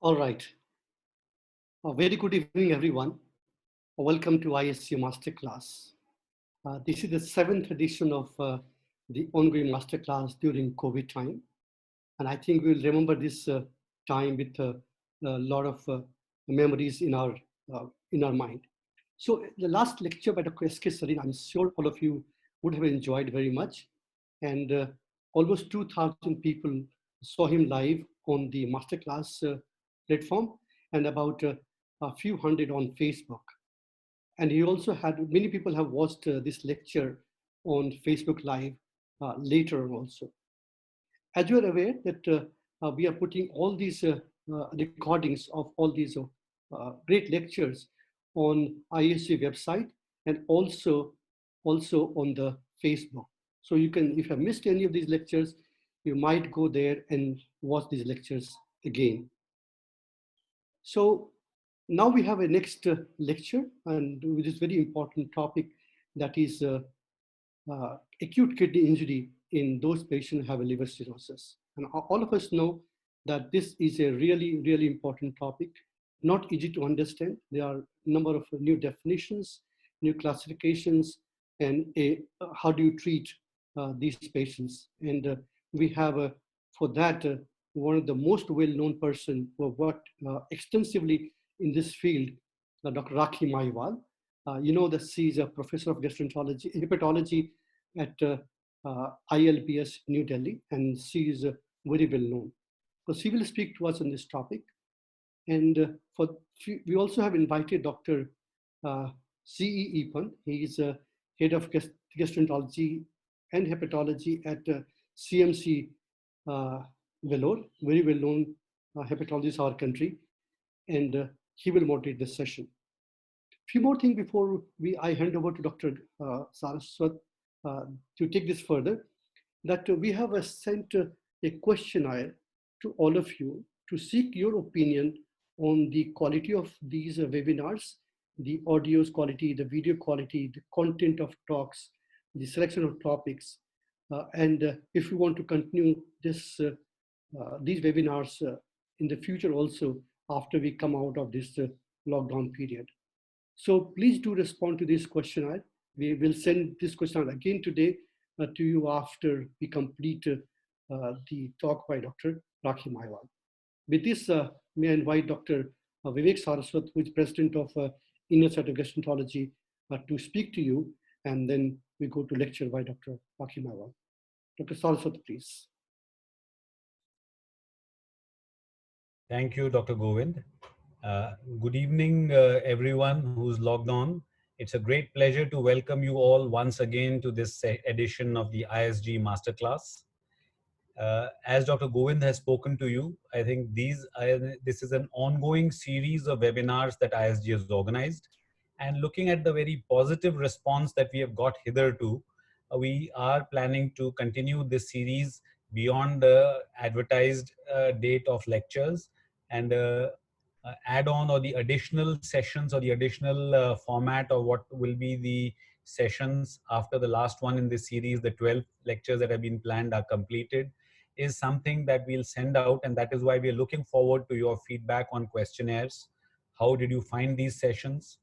All right. A very good evening, everyone. Welcome to ISC Masterclass. This is the seventh edition of the ongoing masterclass during COVID time. And I think we'll remember this time with a lot of memories in our mind. So the last lecture by Dr. S.K. Sarin, I'm sure all of you would have enjoyed very much. And almost 2,000 people saw him live on the masterclass platform and about a few hundred on Facebook. And he also had, many people have watched this lecture on Facebook Live later also. As you are aware that we are putting all these recordings of all these great lectures on ISG website and also on the Facebook. So you can, if you have missed any of these lectures, you might go there and watch these lectures again. So now we have a next lecture, and with this very important topic, that is acute kidney injury in those patients who have a liver cirrhosis. And all of us know that this is a really, really important topic, not easy to understand. There are a number of new definitions, new classifications, and how do you treat these patients. And we have, for that, one of the most well-known person who have worked extensively in this field, Dr. Rakhi Maiwall. You know that she is a professor of gastroenterology, hepatology at ILPS New Delhi, and she is very well known. So she will speak to us on this topic. And we also have invited Dr. C.E. Epan. He is head of gastroenterology and hepatology at CMC Vellore, very well known hepatologist in our country, and he will moderate this session. Few more things before I hand over to Dr. Saraswat to take this further, that we have sent a questionnaire to all of you to seek your opinion on the quality of these webinars, the audio's quality, the video quality, the content of talks, the selection of topics, and if you want to continue these webinars in the future also after we come out of this lockdown period. So please do respond to this questionnaire. We will send this questionnaire again today to you after we complete the talk by Dr. Rakhi Maiwall. With this, may I invite Dr. Vivek Saraswat, who is president of Inner Set of Gastroenterology, to speak to you, and then we go to lecture by Dr. Rakhi Maiwall. Dr. Saraswat, please. Thank you, Dr. Govind. Good evening, everyone who's logged on. It's a great pleasure to welcome you all once again to this edition of the ISG Masterclass. As Dr. Govind has spoken to you, I think this is an ongoing series of webinars that ISG has organized. And looking at the very positive response that we have got hitherto, we are planning to continue this series beyond the advertised date of lectures, and add on or the additional sessions or the additional format of what will be the sessions after the last one in this series, the 12 lectures that have been planned are completed, is something that we'll send out, and that is why we're looking forward to your feedback on questionnaires. How did you find these sessions?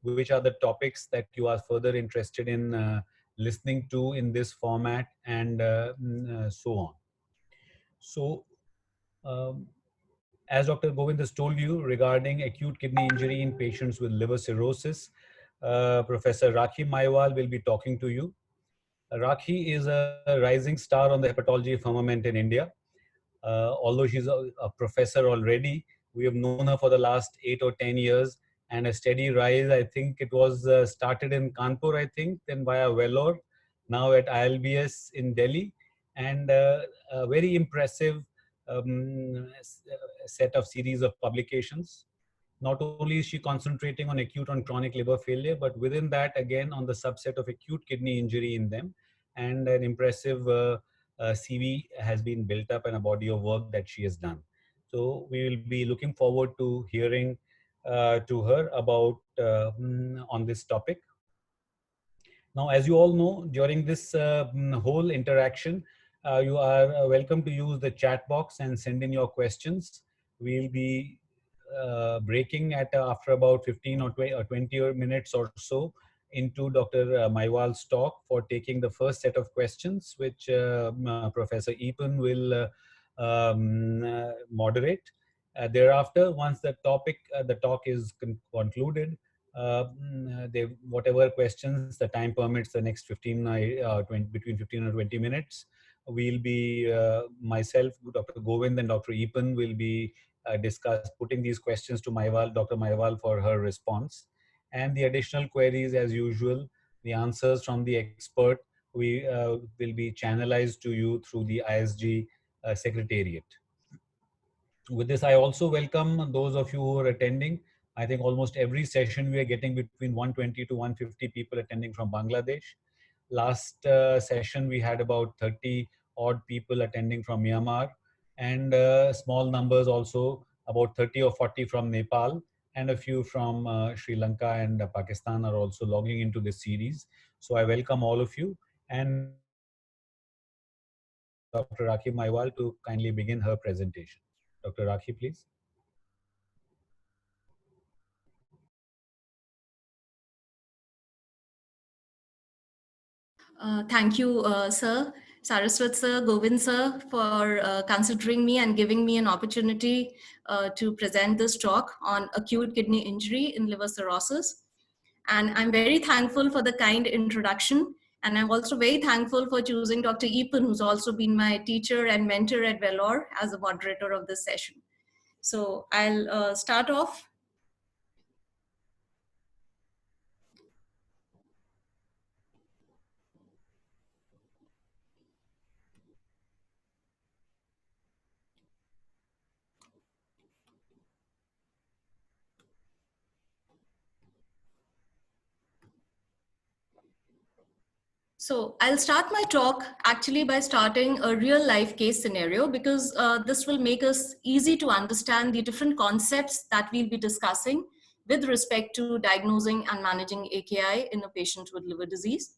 Which are the topics that you are further interested in listening to in this format, and so on. So, as Dr. Govind has told you regarding acute kidney injury in patients with liver cirrhosis, Professor Rakhi Maiwall will be talking to you. Rakhi is a rising star on the hepatology firmament in India. Although she's a professor already, we have known her for the last 8 or 10 years, and a steady rise. I think it was started in Kanpur, I think, then via Vellore, now at ILBS in Delhi, and a very impressive set of series of publications. Not only is she concentrating on acute and chronic liver failure, but within that, again, on the subset of acute kidney injury in them, and an impressive CV has been built up and a body of work that she has done. So we will be looking forward to hearing to her about on this topic. Now, as you all know, during this whole interaction, you are welcome to use the chat box and send in your questions. We'll be breaking at after about 15 or 20 minutes or so into Dr. Maiwall's talk for taking the first set of questions, which Professor Epen will moderate. Thereafter, once the talk is concluded, whatever questions the time permits, the next 20, between 15 and 20 minutes, we'll be myself, Dr. Govind, and Dr. Epen will be putting these questions to Dr. Maiwall for her response. And the additional queries, as usual, the answers from the expert, we will be channelized to you through the ISG Secretariat. With this, I also welcome those of you who are attending. I think almost every session we are getting between 120 to 150 people attending from Bangladesh. Last session we had about 30 odd people attending from Myanmar, and small numbers also, about 30 or 40 from Nepal, and a few from Sri Lanka and Pakistan are also logging into this series. So I welcome all of you. And now I would request Dr. Rakhi Maiwall to kindly begin her presentation. Dr. Rakhi, please. Thank you, sir, Saraswat sir, Govind sir, for considering me and giving me an opportunity to present this talk on acute kidney injury in liver cirrhosis. And I'm very thankful for the kind introduction. And I'm also very thankful for choosing Dr. Epen, who's also been my teacher and mentor at Vellore, as the moderator of this session. So I'll start off. So I'll start my talk actually by starting a real life case scenario, because this will make us easy to understand the different concepts that we'll be discussing with respect to diagnosing and managing AKI in a patient with liver disease.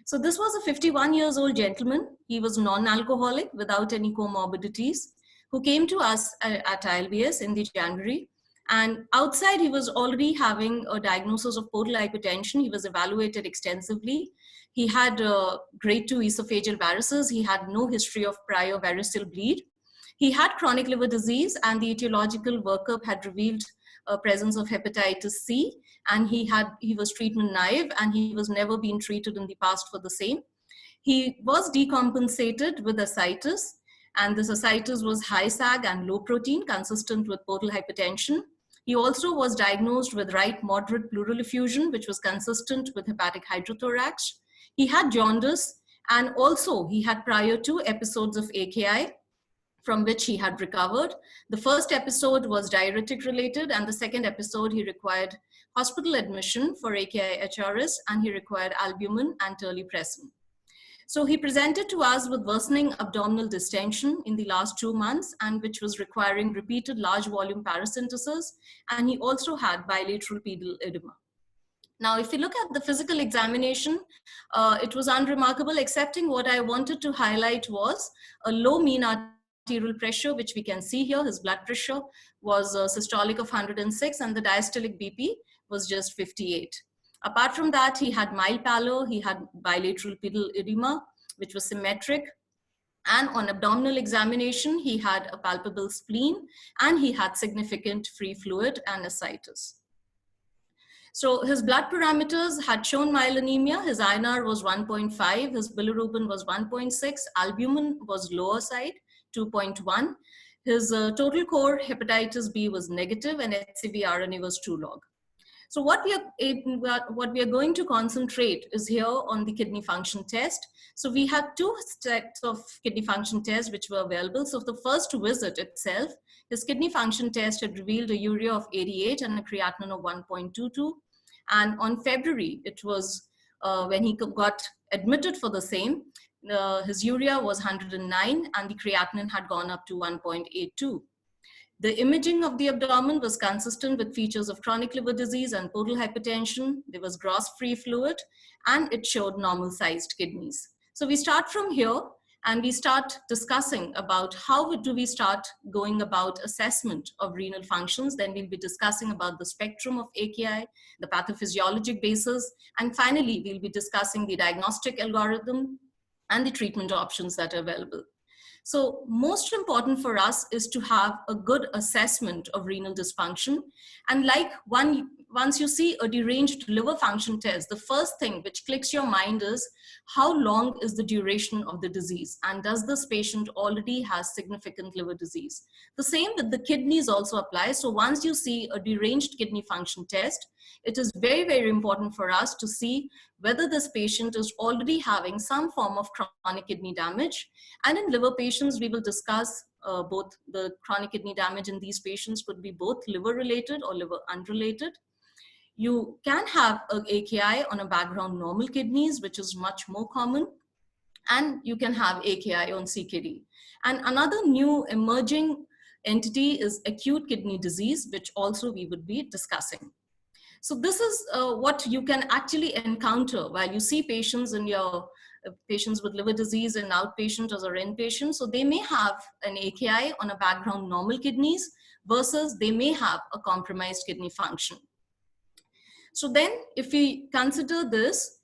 So this was a 51 years old gentleman. He was non-alcoholic without any comorbidities, who came to us at ILBS in the January. And outside, he was already having a diagnosis of portal hypertension. He was evaluated extensively. He had grade 2 esophageal varices. He had no history of prior variceal bleed. He had chronic liver disease, and the etiological workup had revealed a presence of hepatitis C, and he was treatment naive, and he was never been treated in the past for the same. He was decompensated with ascites, and this ascites was high SAG and low protein, consistent with portal hypertension. He also was diagnosed with right moderate pleural effusion, which was consistent with hepatic hydrothorax. He had jaundice, and also he had prior 2 episodes of AKI, from which he had recovered. The first episode was diuretic related, and the second episode he required hospital admission for AKI HRS, and he required albumin and terlipressin. So he presented to us with worsening abdominal distension in the last 2 months, and which was requiring repeated large volume paracentesis, and he also had bilateral pedal edema. Now, if you look at the physical examination, it was unremarkable, excepting what I wanted to highlight was a low mean arterial pressure, which we can see here. His blood pressure was systolic of 106, and the diastolic BP was just 58. Apart from that, he had mild pallor, he had bilateral pedal edema, which was symmetric. And on abdominal examination, he had a palpable spleen, and he had significant free fluid and ascites. So his blood parameters had shown mild anemia. His INR was 1.5, his bilirubin was 1.6, albumin was lower side, 2.1. His total core hepatitis B was negative, and HCV RNA was 2 log. So what we are going to concentrate is here on the kidney function test. So we had 2 sets of kidney function tests which were available. So the first visit itself, his kidney function test had revealed a urea of 88 and a creatinine of 1.22. And on February, it was when he got admitted for the same, his urea was 109 and the creatinine had gone up to 1.82. The imaging of the abdomen was consistent with features of chronic liver disease and portal hypertension. There was gross free fluid, and it showed normal sized kidneys. So we start from here. and we start discussing about how do we start going about assessment of renal functions. Then we'll be discussing about the spectrum of AKI, the pathophysiologic basis, and finally we'll be discussing the diagnostic algorithm and the treatment options that are available. So most important for us is to have a good assessment of renal dysfunction. And like once you see a deranged liver function test, the first thing which clicks your mind is how long is the duration of the disease, and does this patient already has significant liver disease? The same with the kidneys also applies. So once you see a deranged kidney function test, it is very, very important for us to see whether this patient is already having some form of chronic kidney damage. And in liver patients, we will discuss both the chronic kidney damage in these patients could be both liver related or liver unrelated. You can have an AKI on a background normal kidneys, which is much more common, and you can have AKI on CKD. And another new emerging entity is acute kidney disease, which also we would be discussing. So this is what you can actually encounter while you see patients in your patients with liver disease in outpatient or inpatient. So they may have an AKI on a background normal kidneys versus they may have a compromised kidney function. So then if we consider this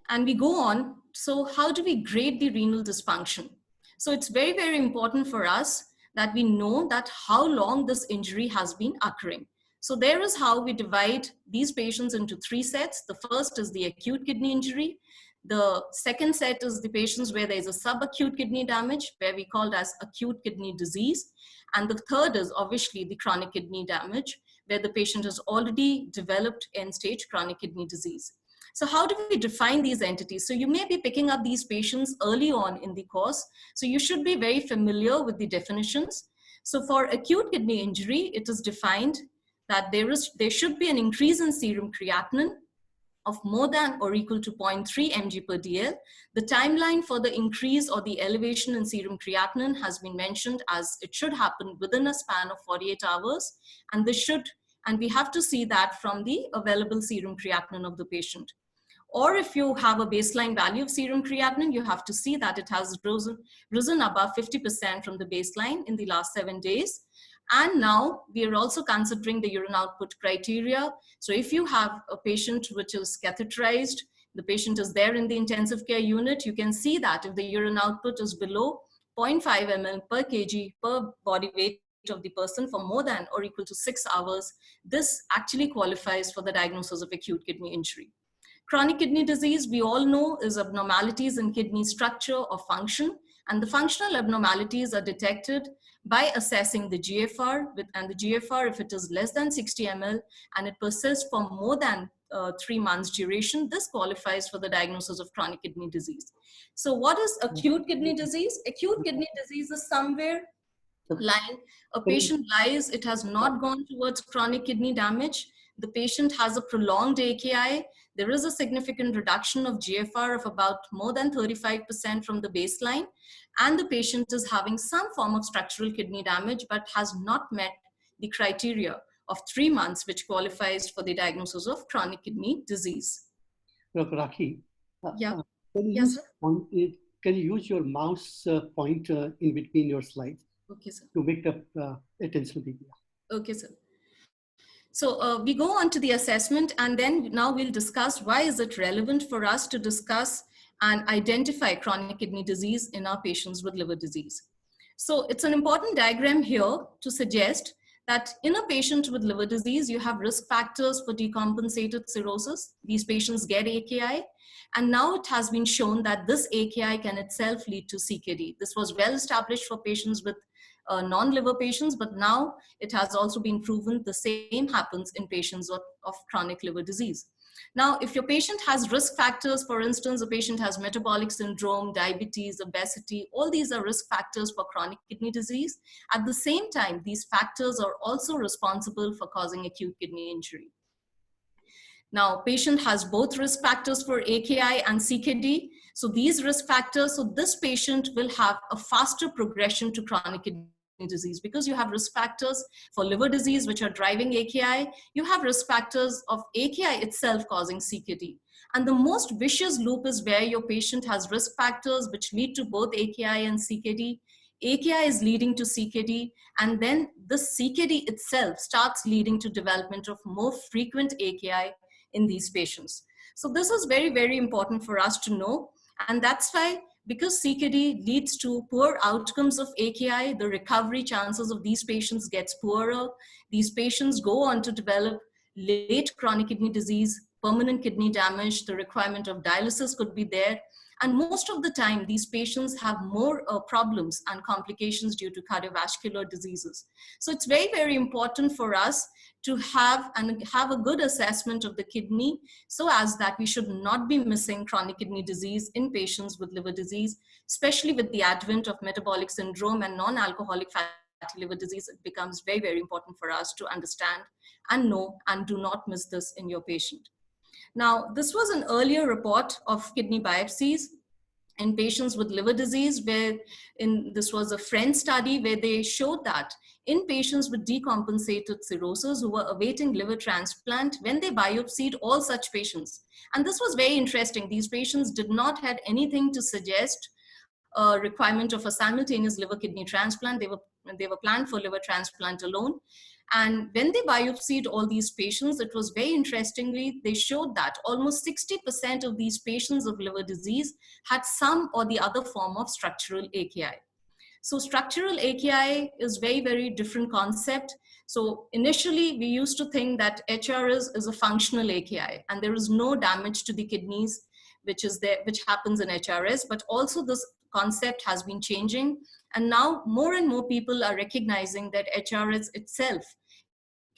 and we go on, so how do we grade the renal dysfunction? So it's very, very important for us that we know that how long this injury has been occurring. So there is how we divide these patients into three sets. The first is the acute kidney injury. The second set is the patients where there is a subacute kidney damage, where we call it as acute kidney disease. And the third is obviously the chronic kidney damage, where the patient has already developed end-stage chronic kidney disease. So how do we define these entities? So you may be picking up these patients early on in the course. So you should be very familiar with the definitions. So for acute kidney injury, it is defined that there should be an increase in serum creatinine of more than or equal to 0.3 mg per dl. The timeline for the increase or the elevation in serum creatinine has been mentioned as it should happen within a span of 48 hours. And we have to see that from the available serum creatinine of the patient. Or if you have a baseline value of serum creatinine, you have to see that it has risen above 50% from the baseline in the last 7 days. And now we are also considering the urine output criteria. So if you have a patient which is catheterized, the patient is there in the intensive care unit, you can see that if the urine output is below 0.5 ml per kg per body weight of the person for more than or equal to 6 hours, this actually qualifies for the diagnosis of acute kidney injury. Chronic kidney disease, we all know, is abnormalities in kidney structure or function, and the functional abnormalities are detected by assessing the GFR, and the GFR, if it is less than 60 ml and it persists for more than 3 months duration, this qualifies for the diagnosis of chronic kidney disease. So what is acute kidney disease? Acute kidney disease is somewhere lying, a patient lies, it has not gone towards chronic kidney damage. The patient has a prolonged AKI. There is a significant reduction of GFR of about more than 35% from the baseline. And the patient is having some form of structural kidney damage, but has not met the criteria of 3 months, which qualifies for the diagnosis of chronic kidney disease. Dr. Rakhi, Yeah. can you use your mouse pointer in between your slides? Okay, sir. To make the attention big. Okay, sir. So we go on to the assessment, and then now we'll discuss why is it relevant for us to discuss and identify chronic kidney disease in our patients with liver disease. So it's an important diagram here to suggest that in a patient with liver disease, you have risk factors for decompensated cirrhosis. These patients get AKI, and now it has been shown that this AKI can itself lead to CKD. This was well established for patients with non-liver patients, but now it has also been proven the same happens in patients of chronic liver disease. Now, if your patient has risk factors, for instance, a patient has metabolic syndrome, diabetes, obesity, all these are risk factors for chronic kidney disease. At the same time, these factors are also responsible for causing acute kidney injury. Now, patient has both risk factors for AKI and CKD. So these risk factors, so this patient will have a faster progression to chronic kidney disease, because you have risk factors for liver disease, which are driving AKI. You have risk factors of AKI itself causing CKD. And the most vicious loop is where your patient has risk factors which lead to both AKI and CKD. AKI is leading to CKD, and then the CKD itself starts leading to development of more frequent AKI in these patients. So this is very, very important for us to know. And that's why, because CKD leads to poor outcomes of AKI, the recovery chances of these patients gets poorer. These patients go on to develop late chronic kidney disease, permanent kidney damage, the requirement of dialysis could be there. And most of the time, these patients have more problems and complications due to cardiovascular diseases. So it's very, very important for us to have a good assessment of the kidney, so as that we should not be missing chronic kidney disease in patients with liver disease, especially with the advent of metabolic syndrome and non-alcoholic fatty liver disease. It becomes very, very important for us to understand and know, and do not miss this in your patient. Now, this was an earlier report of kidney biopsies in patients with liver disease, where this was a French study where they showed that in patients with decompensated cirrhosis who were awaiting liver transplant, when they biopsied all such patients, and this was very interesting, these patients did not have anything to suggest a requirement of a simultaneous liver kidney transplant. They were planned for liver transplant alone. And when they biopsied all these patients, it was very interestingly, they showed that almost 60% of these patients of liver disease had some or the other form of structural AKI. So structural AKI is very, very different concept. So initially we used to think that HRS is a functional AKI and there is no damage to the kidneys, which happens in HRS, but also this concept has been changing. And now more and more people are recognizing that HRS itself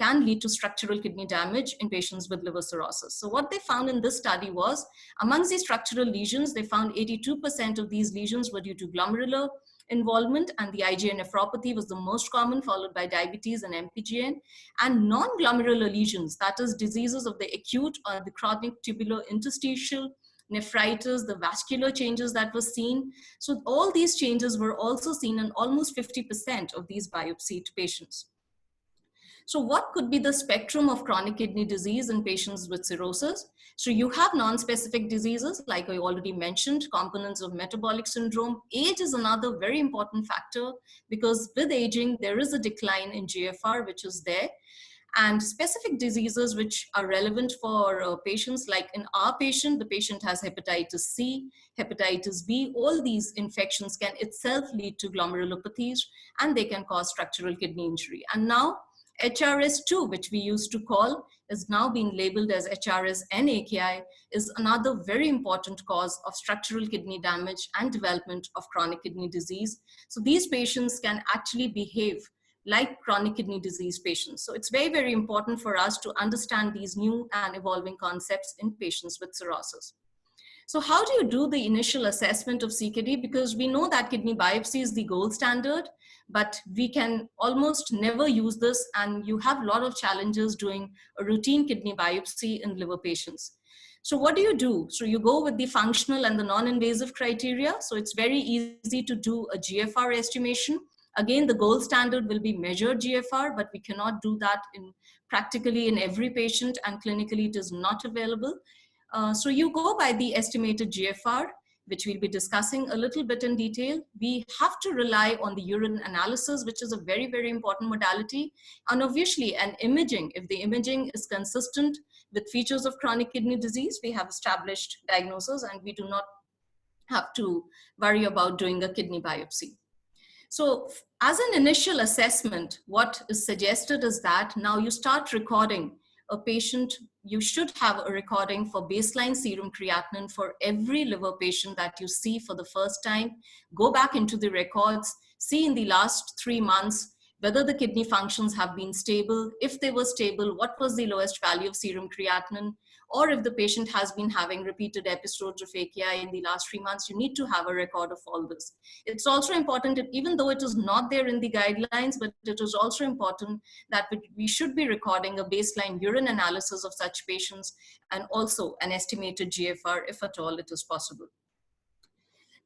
can lead to structural kidney damage in patients with liver cirrhosis. So what they found in this study was, amongst these structural lesions, they found 82% of these lesions were due to glomerular involvement, and the IgA nephropathy was the most common, followed by diabetes and MPGN. And non-glomerular lesions, that is diseases of the acute or the chronic tubular interstitial, nephritis, the vascular changes that were seen. So all these changes were also seen in almost 50% of these biopsied patients. So what could be the spectrum of chronic kidney disease in patients with cirrhosis? So you have non-specific diseases, like I already mentioned, components of metabolic syndrome. Age is another very important factor, because with aging, there is a decline in GFR, which is there. And specific diseases which are relevant for patients, like in our patient, the patient has hepatitis C, hepatitis B. All these infections can itself lead to glomerulopathies, and they can cause structural kidney injury. And now HRS2, which we used to call, is now being labeled as HRS and AKI, is another very important cause of structural kidney damage and development of chronic kidney disease. So these patients can actually behave like chronic kidney disease patients. So it's very, very important for us to understand these new and evolving concepts in patients with cirrhosis. So how do you do the initial assessment of CKD? Because we know that kidney biopsy is the gold standard, but we can almost never use this, and you have a lot of challenges doing a routine kidney biopsy in liver patients. So what do you do? So you go with the functional and the non-invasive criteria. So it's very easy to do a GFR estimation. Again, the gold standard will be measured GFR, but we cannot do that practically in every patient, and clinically it is not available. So you go by the estimated GFR, which we'll be discussing a little bit in detail. We have to rely on the urine analysis, which is a very, very important modality. And obviously an imaging, if the imaging is consistent with features of chronic kidney disease, we have established diagnosis and we do not have to worry about doing a kidney biopsy. So as an initial assessment, what is suggested is that now you start recording a patient. You should have a recording for baseline serum creatinine for every liver patient that you see for the first time. Go back into the records, see in the last 3 months whether the kidney functions have been stable. If they were stable, what was the lowest value of serum creatinine? Or if the patient has been having repeated episodes of AKI in the last 3 months, you need to have a record of all this. It's also important, even though it is not there in the guidelines, but it is also important that we should be recording a baseline urine analysis of such patients, and also an estimated GFR, if at all it is possible.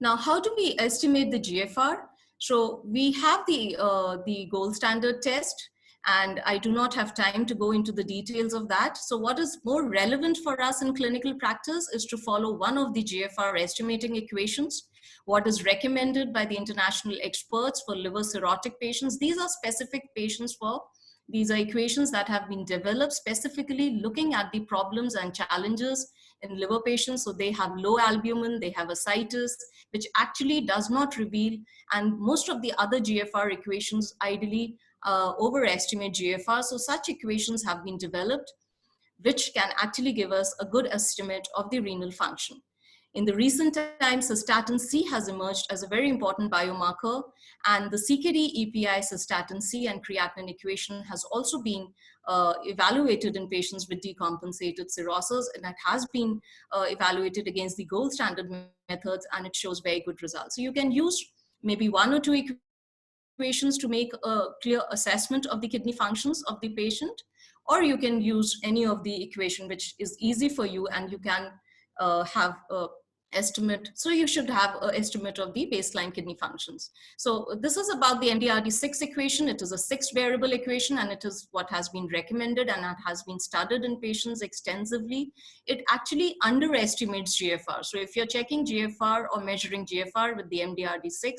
Now, how do we estimate the GFR? So we have the gold standard test, and I do not have time to go into the details of that. So what is more relevant for us in clinical practice is to follow one of the GFR estimating equations, what is recommended by the international experts for liver cirrhotic patients. These are specific patients for, these are equations that have been developed specifically looking at the problems and challenges in liver patients. So they have low albumin, they have ascites, which actually does not reveal, and most of the other GFR equations ideally overestimate GFR. So such equations have been developed, which can actually give us a good estimate of the renal function. In the recent times, cystatin C has emerged as a very important biomarker, and the CKD, EPI, cystatin C, and creatinine equation has also been evaluated in patients with decompensated cirrhosis, and it has been evaluated against the gold standard methods, and it shows very good results. So you can use maybe one or two equations to make a clear assessment of the kidney functions of the patient, or you can use any of the equation which is easy for you, and you can have a estimate. So you should have an estimate of the baseline kidney functions. So this is about the MDRD6 equation. It is a 6 variable equation, and it is what has been recommended and it has been studied in patients extensively. It actually underestimates GFR. So if you're checking GFR or measuring GFR with the MDRD6,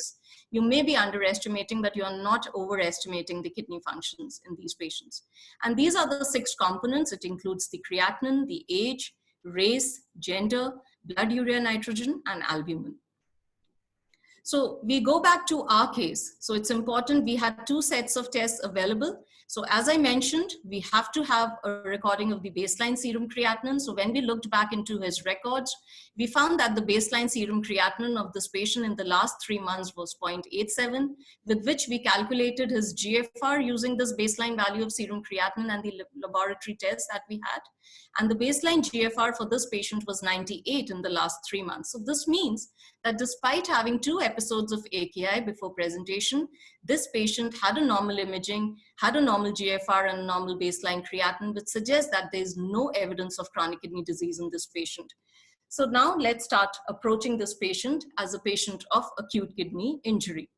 you may be underestimating, but you are not overestimating the kidney functions in these patients. And these are the 6 components. It includes the creatinine, the age, race, gender, blood urea nitrogen, and albumin. So we go back to our case. So it's important, we had 2 sets of tests available. So as I mentioned, we have to have a recording of the baseline serum creatinine. So when we looked back into his records, we found that the baseline serum creatinine of this patient in the last 3 months was 0.87, with which we calculated his GFR using this baseline value of serum creatinine and the laboratory tests that we had. And the baseline GFR for this patient was 98 in the last 3 months. So this means that despite having 2 episodes of AKI before presentation, this patient had a normal imaging, had a normal GFR and a normal baseline creatinine, which suggests that there is no evidence of chronic kidney disease in this patient. So now let's start approaching this patient as a patient of acute kidney injury.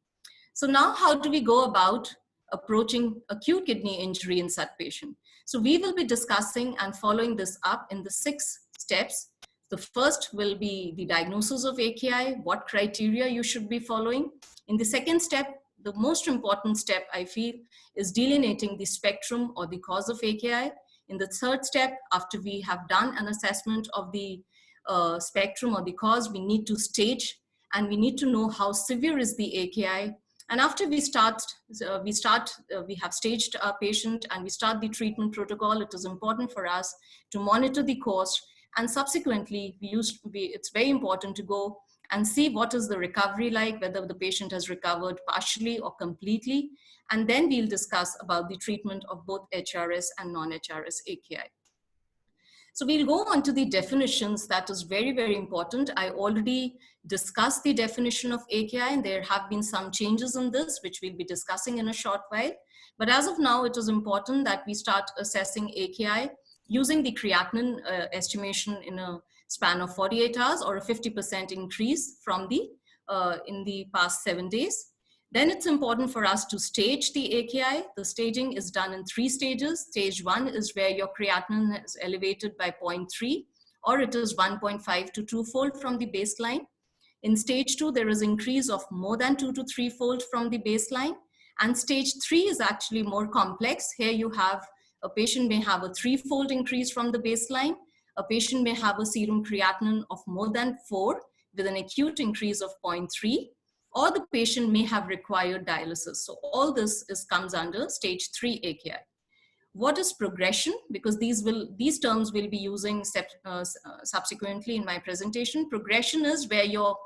So now how do we go about approaching acute kidney injury in such patient? So we will be discussing and following this up in the 6 steps. The first will be the diagnosis of AKI, what criteria you should be following. In the second step, the most important step I feel is delineating the spectrum or the cause of AKI. In the third step, after we have done an assessment of the spectrum or the cause, we need to stage, and we need to know how severe is the AKI. And after we have staged our patient and we start the treatment protocol, it is important for us to monitor the course. And subsequently, it's very important to go and see what is the recovery like, whether the patient has recovered partially or completely. And then we'll discuss about the treatment of both HRS and non-HRS AKI. So we'll go on to the definitions. That is very, very important. I already discussed the definition of AKI, and there have been some changes in this, which we'll be discussing in a short while. But as of now, it is important that we start assessing AKI using the creatinine estimation in a span of 48 hours or a 50% increase from in the past 7 days. Then it's important for us to stage the AKI. The staging is done in 3 stages. Stage 1 is where your creatinine is elevated by 0.3, or it is 1.5 to 2-fold from the baseline. In stage 2, there is increase of more than 2 to 3-fold from the baseline. And stage 3 is actually more complex. Here you have a patient may have a 3-fold increase from the baseline. A patient may have a serum creatinine of more than 4 with an acute increase of 0.3. Or the patient may have required dialysis. So all this comes under stage 3 AKI. What is progression? Because these terms will be using subsequently in my presentation. Progression is where your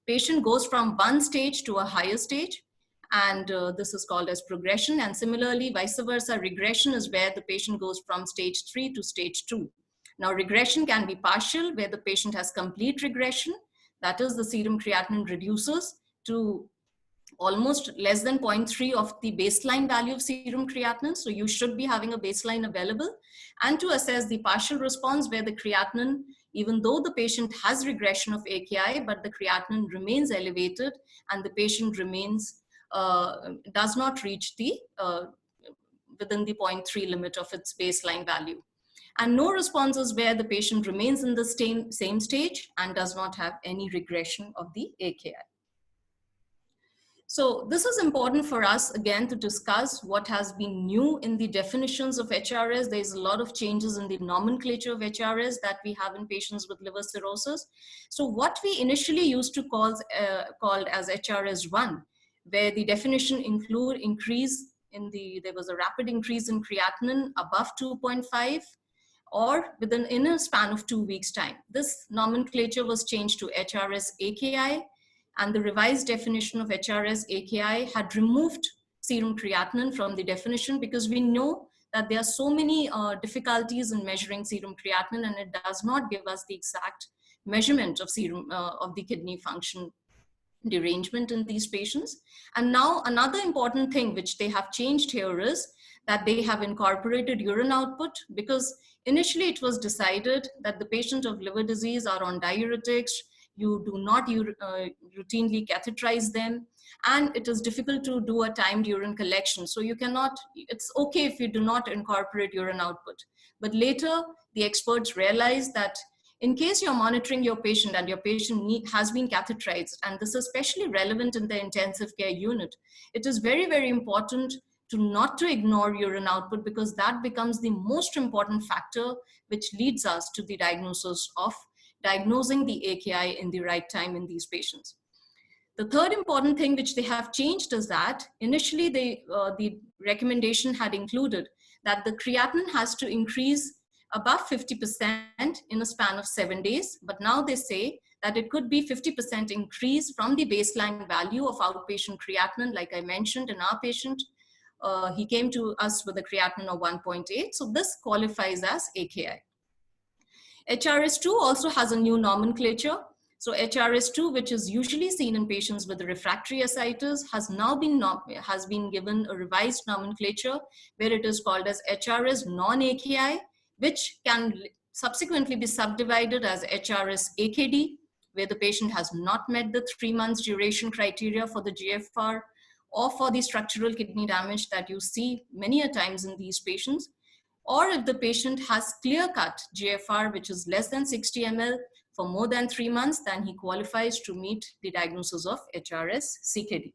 patient goes from one stage to a higher stage, and this is called as progression. And similarly, vice versa, regression is where the patient goes from stage 3 to stage 2. Now, regression can be partial, where the patient has complete regression. That is, the serum creatinine reduces to almost less than 0.3 of the baseline value of serum creatinine. So you should be having a baseline available. And to assess the partial response, where the creatinine, even though the patient has regression of AKI, but the creatinine remains elevated and the patient remains does not reach the within the 0.3 limit of its baseline value. And no responses where the patient remains in the same stage and does not have any regression of the AKI. So this is important for us, again, to discuss what has been new in the definitions of HRS. There's a lot of changes in the nomenclature of HRS that we have in patients with liver cirrhosis. So what we initially used to called as HRS1, where the definition include increase in there was a rapid increase in creatinine above 2.5, or in a span of 2 weeks' time. This nomenclature was changed to HRS AKI, and the revised definition of HRS AKI had removed serum creatinine from the definition, because we know that there are so many difficulties in measuring serum creatinine, and it does not give us the exact measurement of serum of the kidney function derangement in these patients. And now another important thing which they have changed here is that they have incorporated urine output, because initially it was decided that the patient of liver disease are on diuretics, you do not routinely catheterize them, and it is difficult to do a timed urine collection. So you cannot, it's okay if you do not incorporate urine output. But later the experts realized that in case you're monitoring your patient and your patient has been catheterized, and this is especially relevant in the intensive care unit, it is very, very important not to ignore urine output, because that becomes the most important factor which leads us to the diagnosis of diagnosing the AKI in the right time in these patients. The third important thing which they have changed is that initially the recommendation had included that the creatinine has to increase above 50% in a span of 7 days, but now they say that it could be 50% increase from the baseline value of outpatient creatinine. Like I mentioned, in our patient, he came to us with a creatinine of 1.8, so this qualifies as AKI. HRS2 also has a new nomenclature. So HRS2, which is usually seen in patients with refractory ascites, has now been given a revised nomenclature where it is called as HRS non-AKI, which can subsequently be subdivided as HRS AKD, where the patient has not met the 3 months duration criteria for the GFR or for the structural kidney damage that you see many a times in these patients. Or if the patient has clear-cut GFR, which is less than 60 ml for more than 3 months, then he qualifies to meet the diagnosis of HRS CKD.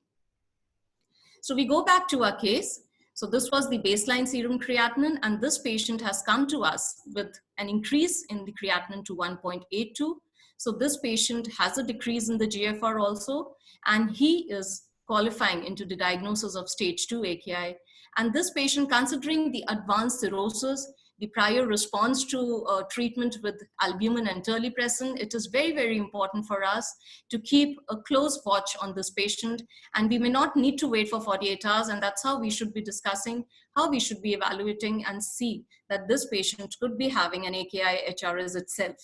So we go back to our case. So this was the baseline serum creatinine, and this patient has come to us with an increase in the creatinine to 1.82. So this patient has a decrease in the GFR also, and he is qualifying into the diagnosis of stage 2 AKI. And this patient, considering the advanced cirrhosis, the prior response to treatment with albumin and terlipressin, it is very, very important for us to keep a close watch on this patient. And we may not need to wait for 48 hours. And that's how we should be discussing how we should be evaluating and see that this patient could be having an AKI HRS itself.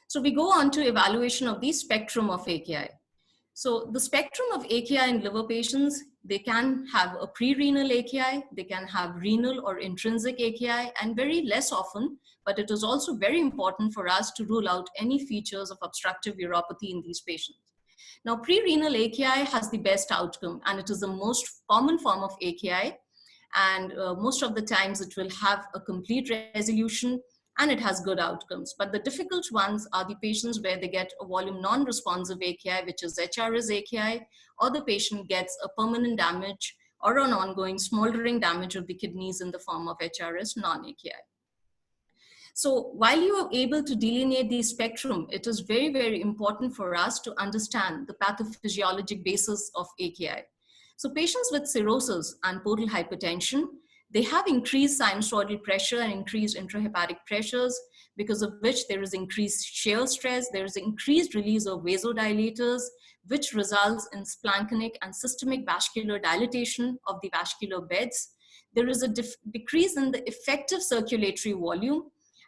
So we go on to evaluation of the spectrum of AKI. So the spectrum of AKI in liver patients, they can have a pre-renal AKI, they can have renal or intrinsic AKI, and very less often, but it is also very important for us to rule out any features of obstructive uropathy in these patients. Now, pre-renal AKI has the best outcome, and it is the most common form of AKI, and most of the times it will have a complete resolution, and it has good outcomes. But the difficult ones are the patients where they get a volume non-responsive AKI, which is HRS AKI, or the patient gets a permanent damage or an ongoing smoldering damage of the kidneys in the form of HRS non-AKI. So while you are able to delineate the spectrum, it is very, very important for us to understand the pathophysiologic basis of AKI. So patients with cirrhosis and portal hypertension, they have increased sinusoidal pressure and increased intrahepatic pressures, because of which there is increased shear stress, there is increased release of vasodilators, which results in splanchnic and systemic vascular dilatation of the vascular beds. There is a decrease in the effective circulatory volume,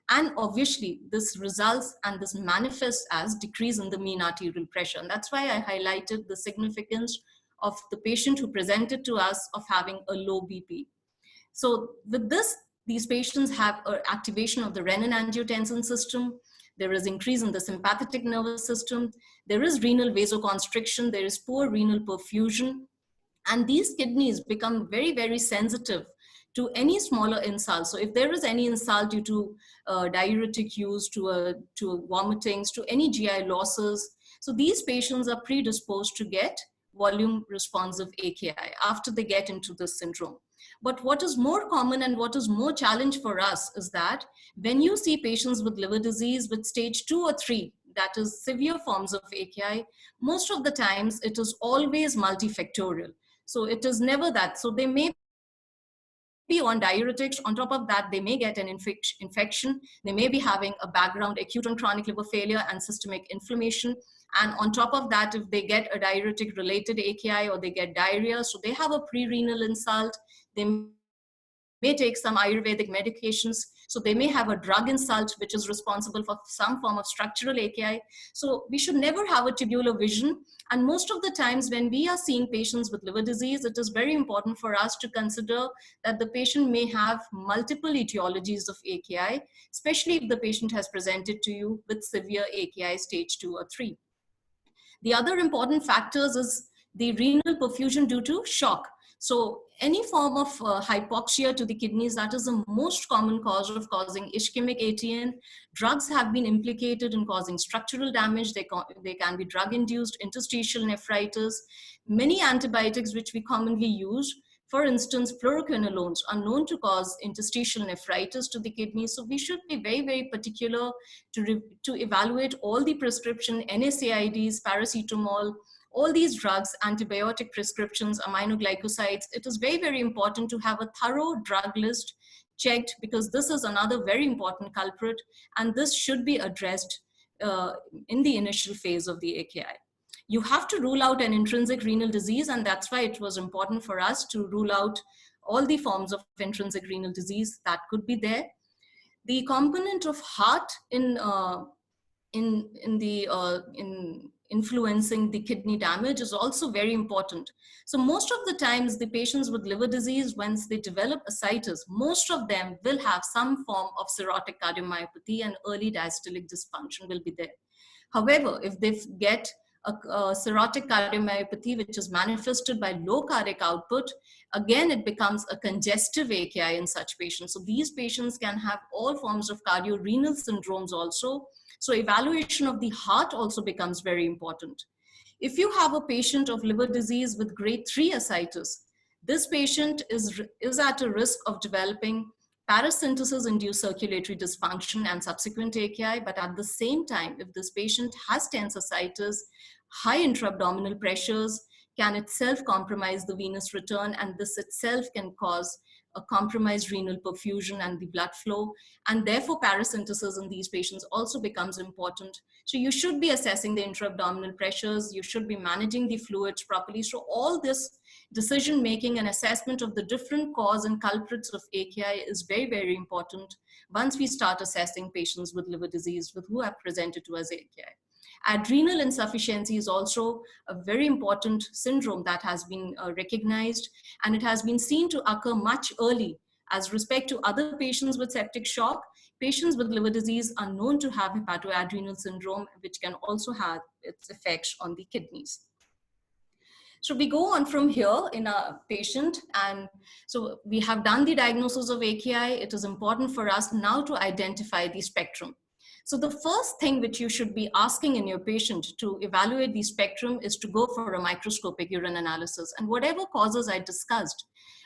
and obviously this results and this manifests as decrease in the mean arterial pressure. And that's why I highlighted the significance of the patient who presented to us of having a low BP. So with this, these patients have an activation of the renin-angiotensin system. There is increase in the sympathetic nervous system. There is renal vasoconstriction. There is poor renal perfusion. And these kidneys become very, very sensitive to any smaller insult. So if there is any insult due to diuretic use, to vomitings, to any GI losses, so these patients are predisposed to get volume responsive AKI after they get into this syndrome. But what is more common and what is more challenge for us is that when you see patients with liver disease with stage 2 or 3, that is severe forms of AKI, most of the times it is always multifactorial. So it is never that. So they may be on diuretics. On top of that, they may get an infection. They may be having a background acute and chronic liver failure and systemic inflammation. And on top of that, if they get a diuretic related AKI or they get diarrhea, so they have a pre-renal insult, they may take some Ayurvedic medications. So they may have a drug insult, which is responsible for some form of structural AKI. So we should never have a tubular vision. And most of the times when we are seeing patients with liver disease, it is very important for us to consider that the patient may have multiple etiologies of AKI, especially if the patient has presented to you with severe AKI stage 2 or 3. The other important factors is the renal perfusion due to shock. So any form of hypoxia to the kidneys, that is the most common cause of causing ischemic ATN. Drugs have been implicated in causing structural damage. They can be drug-induced interstitial nephritis. Many antibiotics which we commonly use, for instance, fluoroquinolones, are known to cause interstitial nephritis to the kidney. So we should be very, very particular to evaluate all the prescription NSAIDs, paracetamol, all these drugs, antibiotic prescriptions, aminoglycosides. It is very, very important to have a thorough drug list checked, because this is another very important culprit, and this should be addressed in the initial phase of the AKI. You have to rule out an intrinsic renal disease, and that's why it was important for us to rule out all the forms of intrinsic renal disease that could be there. The component of heart in influencing the kidney damage is also very important. So most of the times the patients with liver disease, once they develop ascites, most of them will have some form of cirrhotic cardiomyopathy, and early diastolic dysfunction will be there. However, if they get a cirrhotic cardiomyopathy which is manifested by low cardiac output, again it becomes a congestive AKI in such patients. So these patients can have all forms of cardiorenal syndromes also. So evaluation of the heart also becomes very important. If you have a patient of liver disease with grade 3 ascites, this patient is at a risk of developing paracentesis-induced circulatory dysfunction and subsequent AKI, but at the same time, if this patient has tense ascites, high intra-abdominal pressures can itself compromise the venous return, and this itself can cause a compromised renal perfusion and the blood flow, and therefore paracentesis in these patients also becomes important. So you should be assessing the intra-abdominal pressures, you should be managing the fluids properly. So all this decision making and assessment of the different cause and culprits of AKI is very, very important once we start assessing patients with liver disease who have presented to us AKI. Adrenal insufficiency is also a very important syndrome that has been recognized, and it has been seen to occur much early. As respect to other patients with septic shock, patients with liver disease are known to have hepatoadrenal syndrome, which can also have its effects on the kidneys. So we go on from here in a patient, and so we have done the diagnosis of AKI. It is important for us now to identify the spectrum. So the first thing which you should be asking in your patient to evaluate the spectrum is to go for a microscopic urine analysis. And whatever causes I discussed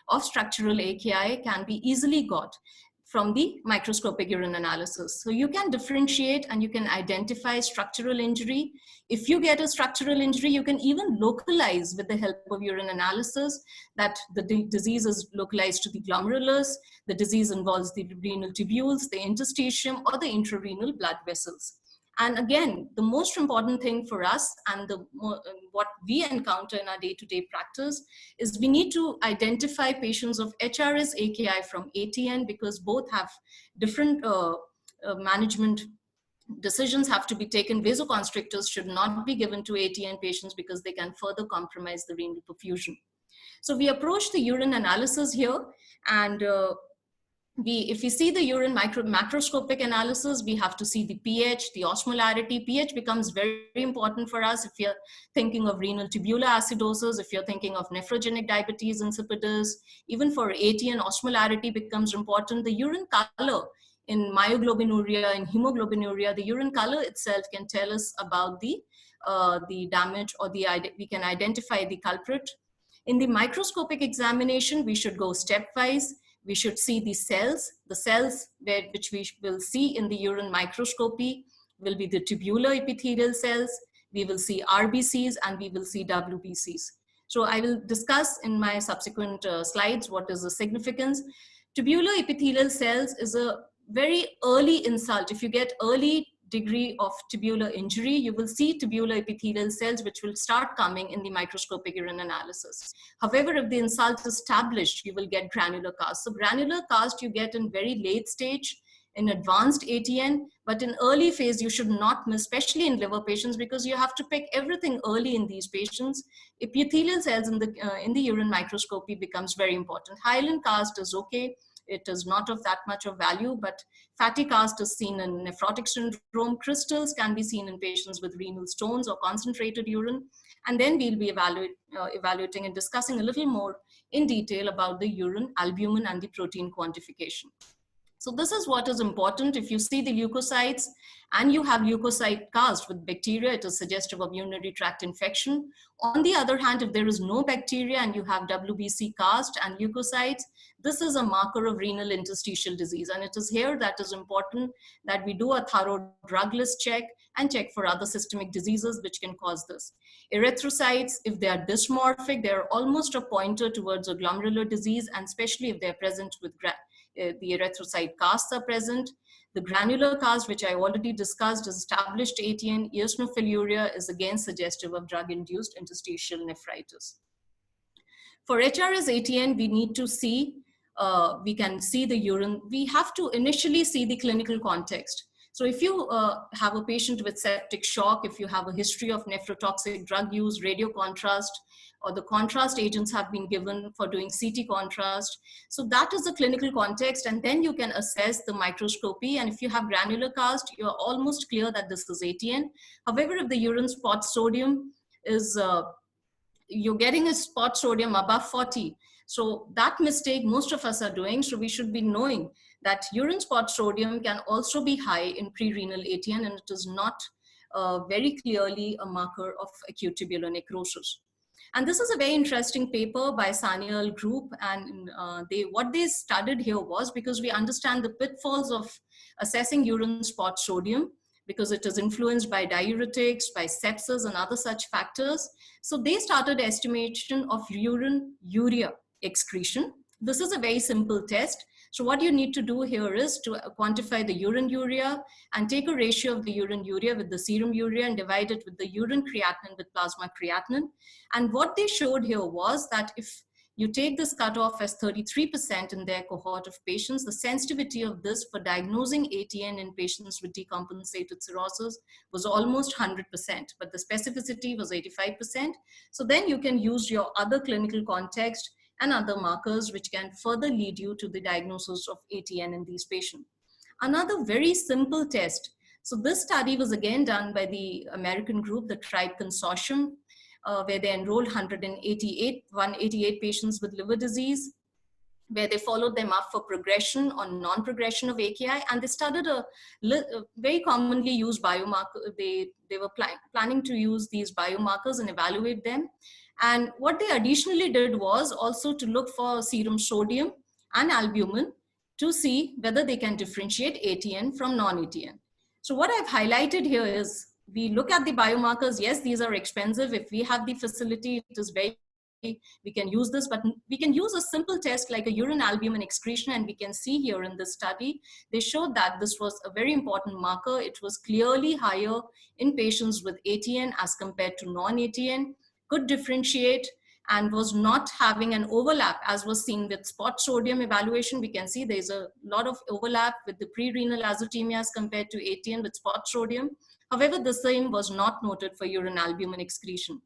of structural AKI can be easily got from the microscopic urine analysis. So you can differentiate and you can identify structural injury. If you get a structural injury, you can even localize with the help of urine analysis that the disease is localized to the glomerulus, the disease involves the renal tubules, the interstitium, or the intrarenal blood vessels. And again, the most important thing for us and what we encounter in our day-to-day practice is we need to identify patients of HRS AKI from ATN, because both have different management decisions have to be taken. Vasoconstrictors should not be given to ATN patients because they can further compromise the renal perfusion. So we approach the urine analysis here, and if we see the urine macroscopic analysis, we have to see the pH, the osmolarity. pH becomes very important for us if you're thinking of renal tubular acidosis, if you're thinking of nephrogenic diabetes insipidus. Even for ATN, osmolarity becomes important. The urine color in myoglobinuria, in hemoglobinuria, the urine color itself can tell us about the damage, or we can identify the culprit. In the microscopic examination, we should go stepwise. We should see the cells. The cells which we will see in the urine microscopy will be the tubular epithelial cells. We will see RBCs and we will see WBCs. So I will discuss in my subsequent slides what is the significance. Tubular epithelial cells is a very early insult. If you get early degree of tubular injury, you will see tubular epithelial cells which will start coming in the microscopic urine analysis. However, if the insult is established, you will get granular cast. So granular cast you get in very late stage in advanced ATN, but in early phase you should not miss, especially in liver patients, because you have to pick everything early in these patients. Epithelial cells in the urine microscopy becomes very important. Hyaline cast is okay. It is not of that much of value, but fatty cast is seen in nephrotic syndrome. Crystals can be seen in patients with renal stones or concentrated urine. And then we'll be evaluating and discussing a little more in detail about the urine, albumin, and the protein quantification. So this is what is important. If you see the leukocytes and you have leukocyte cast with bacteria, it is suggestive of urinary tract infection. On the other hand, if there is no bacteria and you have WBC cast and leukocytes, this is a marker of renal interstitial disease. And it is here that is important that we do a thorough drug list check and check for other systemic diseases which can cause this. Erythrocytes, if they are dysmorphic, they are almost a pointer towards a glomerular disease, and especially if they are present with the erythrocyte casts are present. The granular cast, which I already discussed, is established ATN. Eosinophiliuria is again suggestive of drug-induced interstitial nephritis. For HRS ATN, we need to see, we can see the urine. We have to initially see the clinical context. So if you have a patient with septic shock, if you have a history of nephrotoxic drug use, radio contrast, or the contrast agents have been given for doing CT contrast. So that is the clinical context, and then you can assess the microscopy. And if you have granular cast, you're almost clear that this is ATN. However, if the urine spot sodium is, you're getting a spot sodium above 40. So that mistake most of us are doing. So we should be knowing that urine spot sodium can also be high in pre-renal ATN, and it is not very clearly a marker of acute tubular necrosis. And this is a very interesting paper by Sanyal group. And what they studied here was, because we understand the pitfalls of assessing urine spot sodium, because it is influenced by diuretics, by sepsis and other such factors. So they started estimation of urine urea excretion. This is a very simple test. So what you need to do here is to quantify the urine urea and take a ratio of the urine urea with the serum urea and divide it with the urine creatinine with plasma creatinine. And what they showed here was that if you take this cutoff as 33% in their cohort of patients, the sensitivity of this for diagnosing ATN in patients with decompensated cirrhosis was almost 100%, but the specificity was 85%. So then you can use your other clinical context and other markers which can further lead you to the diagnosis of ATN in these patients. Another very simple test. So this study was again done by the American group, the TRIBE Consortium, where they enrolled 188 patients with liver disease, where they followed them up for progression or non-progression of AKI, and they studied a very commonly used biomarker. They were planning to use these biomarkers and evaluate them. And what they additionally did was also to look for serum sodium and albumin to see whether they can differentiate ATN from non-ATN. So what I've highlighted here is, we look at the biomarkers. Yes, these are expensive. If we have the facility, it is we can use this, but we can use a simple test like a urine albumin excretion, and we can see here in this study, they showed that this was a very important marker. It was clearly higher in patients with ATN as compared to non-ATN, could differentiate, and was not having an overlap as was seen with spot sodium evaluation. We can see there's a lot of overlap with the pre-renal azotemia as compared to ATN with spot sodium. However, the same was not noted for urine albumin excretion.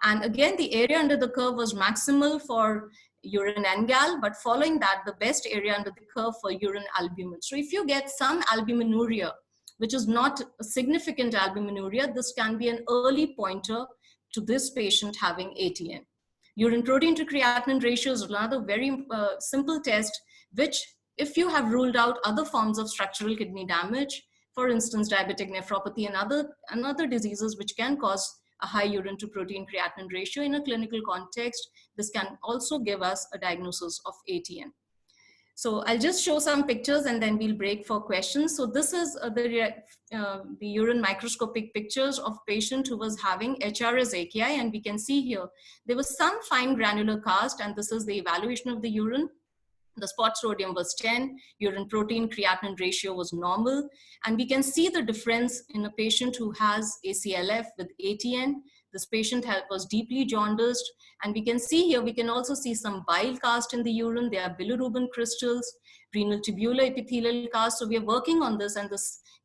And again, the area under the curve was maximal for urine NGAL, but following that, the best area under the curve for urine albumin. So if you get some albuminuria, which is not a significant albuminuria, this can be an early pointer to this patient having ATN. Urine protein to creatinine ratio is another very simple test, which if you have ruled out other forms of structural kidney damage, for instance, diabetic nephropathy and other diseases which can cause a high urine to protein creatinine ratio in a clinical context, this can also give us a diagnosis of ATN. So I'll just show some pictures and then we'll break for questions. So this is the urine microscopic pictures of patient who was having HRS AKI, and we can see here, there was some fine granular cast, and this is the evaluation of the urine. The spot sodium was 10, urine protein creatinine ratio was normal, and we can see the difference in a patient who has ACLF with ATN. This patient was deeply jaundiced, and we can see here, we can also see some bile cast in the urine. There are bilirubin crystals, renal tubular epithelial cast. So we are working on this, and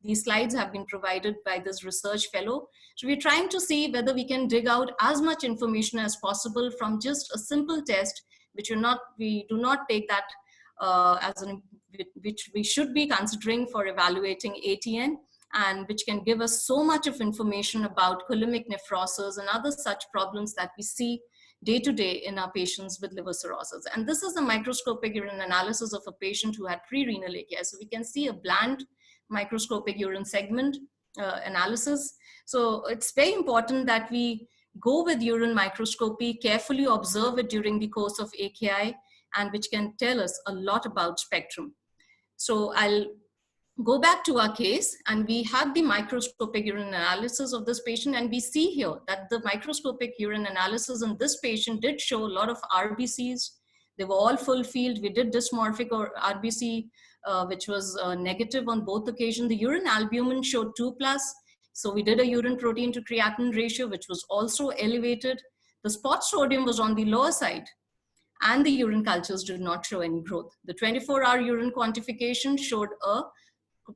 these slides have been provided by this research fellow. So we're trying to see whether we can dig out as much information as possible from just a simple test, which we do not take that which we should be considering for evaluating ATN, and which can give us so much of information about coulimic nephrosis and other such problems that we see day to day in our patients with liver cirrhosis. And this is a microscopic urine analysis of a patient who had pre-renal AKI. So we can see a bland microscopic urine segment analysis. So it's very important that we go with urine microscopy, carefully observe it during the course of AKI, and which can tell us a lot about spectrum. So I'll go back to our case, and we had the microscopic urine analysis of this patient, and we see here that the microscopic urine analysis in this patient did show a lot of RBCs. They were all full field. We did dysmorphic or RBC, which was negative on both occasions. The urine albumin showed 2+. So we did a urine protein to creatinine ratio, which was also elevated. The spot sodium was on the lower side, and the urine cultures did not show any growth. The 24-hour urine quantification showed a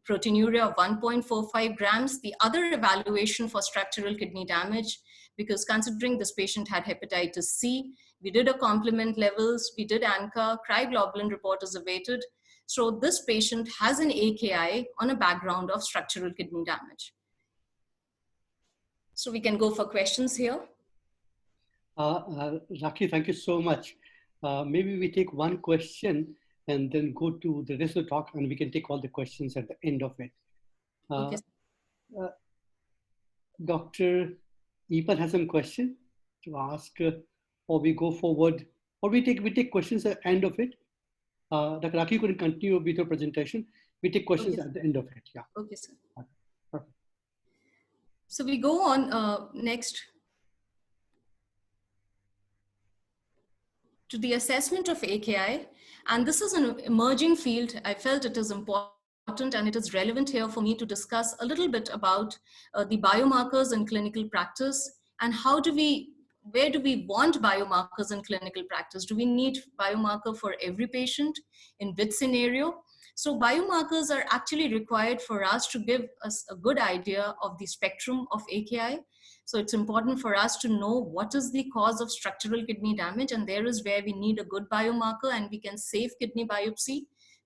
proteinuria of 1.45 grams. The other evaluation for structural kidney damage, because considering this patient had hepatitis C, we did a complement levels, we did ANCA, cryoglobulin report is awaited. So this patient has an AKI on a background of structural kidney damage. So we can go for questions here. Rakhi, thank you so much. Maybe we take one question and then go to the rest of the talk, and we can take all the questions at the end of it. Okay. Dr. Epan has some question to ask, or we go forward, or we take questions at the end of it. Dr. Rakhi, you can continue with your presentation. We take questions at the end of it. Yeah. Okay, sir. Perfect. So we go on next to the assessment of AKI. And this is an emerging field. I felt it is important and it is relevant here for me to discuss a little bit about the biomarkers in clinical practice, and where do we want biomarkers in clinical practice? Do we need biomarker for every patient? In which scenario? So biomarkers are actually required for us to give us a good idea of the spectrum of AKI. So it's important for us to know what is the cause of structural kidney damage, and there is where we need a good biomarker, and we can save kidney biopsy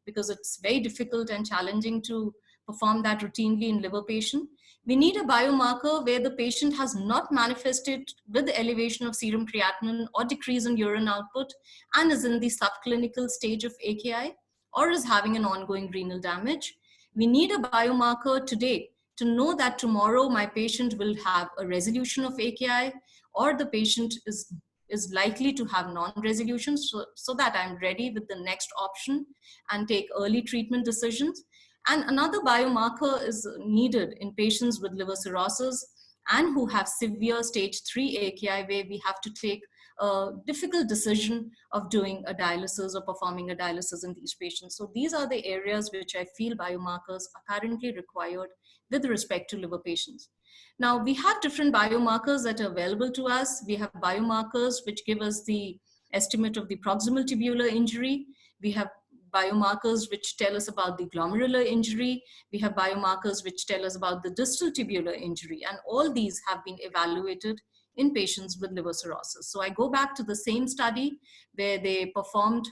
because it's very difficult and challenging to perform that routinely in liver patient. We need a biomarker where the patient has not manifested with the elevation of serum creatinine or decrease in urine output and is in the subclinical stage of AKI or is having an ongoing renal damage. We need a biomarker today to know that tomorrow my patient will have a resolution of AKI, or the patient is likely to have non-resolution, so that I'm ready with the next option and take early treatment decisions. And another biomarker is needed in patients with liver cirrhosis and who have severe stage 3 AKI, where we have to take a difficult decision of doing a dialysis or performing a dialysis in these patients. So these are the areas which I feel biomarkers are currently required with respect to liver patients. Now, we have different biomarkers that are available to us. We have biomarkers which give us the estimate of the proximal tubular injury. We have biomarkers which tell us about the glomerular injury. We have biomarkers which tell us about the distal tubular injury. And all these have been evaluated in patients with liver cirrhosis. So I go back to the same study where they performed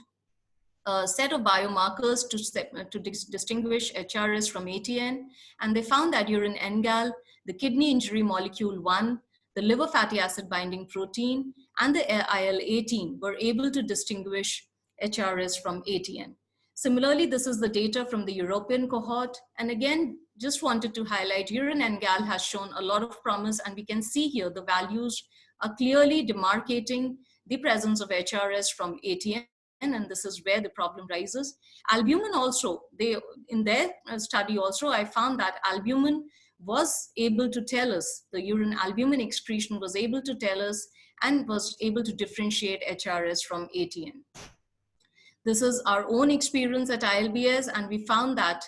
a set of biomarkers to distinguish HRS from ATN, and they found that urine NGAL, the kidney injury molecule 1, the liver fatty acid binding protein, and the IL-18 were able to distinguish HRS from ATN. Similarly, this is the data from the European cohort. And again, just wanted to highlight urine NGAL has shown a lot of promise, and we can see here the values are clearly demarcating the presence of HRS from ATN, and this is where the problem rises. Albumin also, in their study also, I found that albumin was able to tell us, the urine albumin excretion was able to tell us and was able to differentiate HRS from ATN. This is our own experience at ILBS, and we found that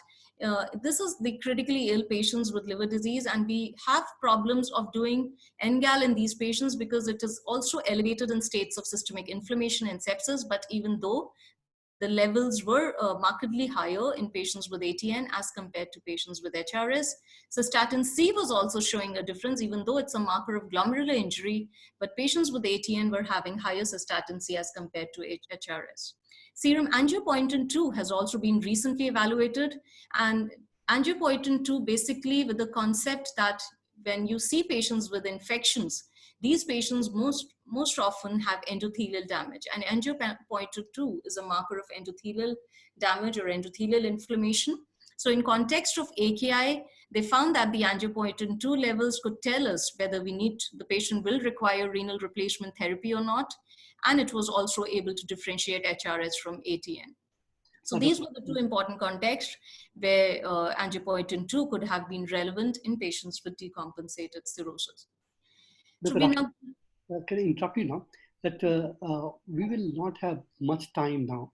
this is the critically ill patients with liver disease, and we have problems of doing NGAL in these patients because it is also elevated in states of systemic inflammation and sepsis. But even though the levels were markedly higher in patients with ATN as compared to patients with HRS, cystatin C was also showing a difference, even though it's a marker of glomerular injury, but patients with ATN were having higher cystatin C as compared to HRS. Serum angiopoietin-2 has also been recently evaluated, and angiopoietin-2 basically with the concept that when you see patients with infections, these patients most often have endothelial damage, and angiopoietin-2 is a marker of endothelial damage or endothelial inflammation. So in context of AKI, they found that the angiopoietin-2 levels could tell us whether the patient will require renal replacement therapy or not, and it was also able to differentiate HRS from ATN. So these were the two important contexts where angiopoietin-2 could have been relevant in patients with decompensated cirrhosis. So can I interrupt you now? That we will not have much time now.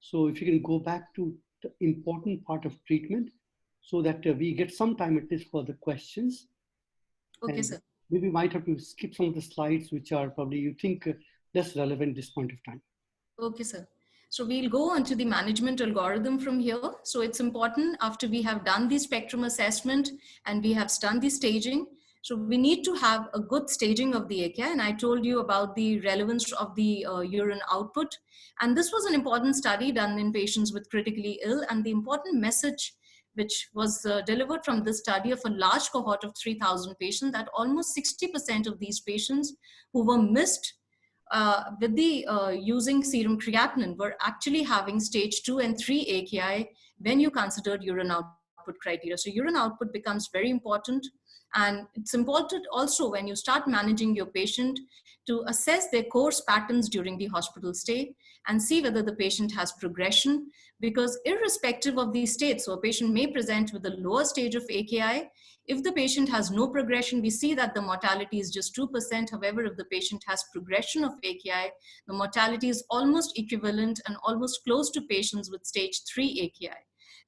So if you can go back to the important part of treatment so that we get some time at least for the questions. Okay, sir. Maybe we might have to skip some of the slides which are probably you think less relevant at this point of time. Okay, sir. So we'll go on to the management algorithm from here. So it's important after we have done the spectrum assessment and we have done the staging. So we need to have a good staging of the AKI, and I told you about the relevance of the urine output. And this was an important study done in patients with critically ill, and the important message which was delivered from this study of a large cohort of 3,000 patients, that almost 60% of these patients who were missed with the using serum creatinine were actually having stage 2 and 3 AKI when you considered urine output criteria. So urine output becomes very important. And it's important also when you start managing your patient to assess their course patterns during the hospital stay and see whether the patient has progression, because irrespective of these states, so a patient may present with a lower stage of AKI. If the patient has no progression, we see that the mortality is just 2%. However, if the patient has progression of AKI, the mortality is almost equivalent and almost close to patients with stage 3 AKI.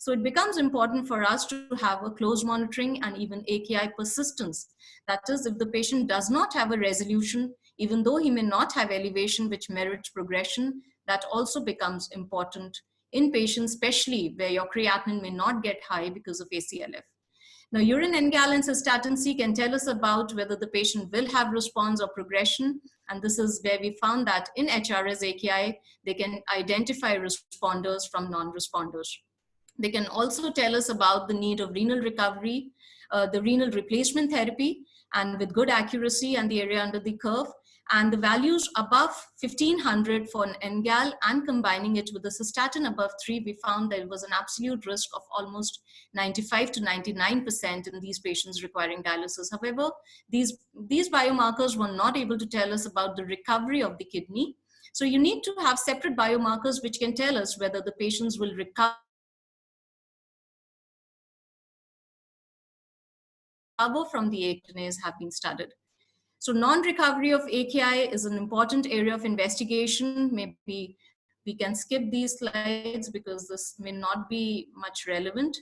So it becomes important for us to have a close monitoring and even AKI persistence. That is, if the patient does not have a resolution, even though he may not have elevation which merits progression, that also becomes important in patients, especially where your creatinine may not get high because of ACLF. Now, urine NGAL and cystatin C can tell us about whether the patient will have response or progression. And this is where we found that in HRS AKI, they can identify responders from non-responders. They can also tell us about the need of renal recovery, the renal replacement therapy, and with good accuracy and the area under the curve. And the values above 1500 for an NGAL and combining it with the cystatin above 3, we found there was an absolute risk of almost 95 to 99% in these patients requiring dialysis. However, these biomarkers were not able to tell us about the recovery of the kidney. So you need to have separate biomarkers which can tell us whether the patients will recover from the AKI have been studied. So non-recovery of AKI is an important area of investigation. Maybe we can skip these slides because this may not be much relevant.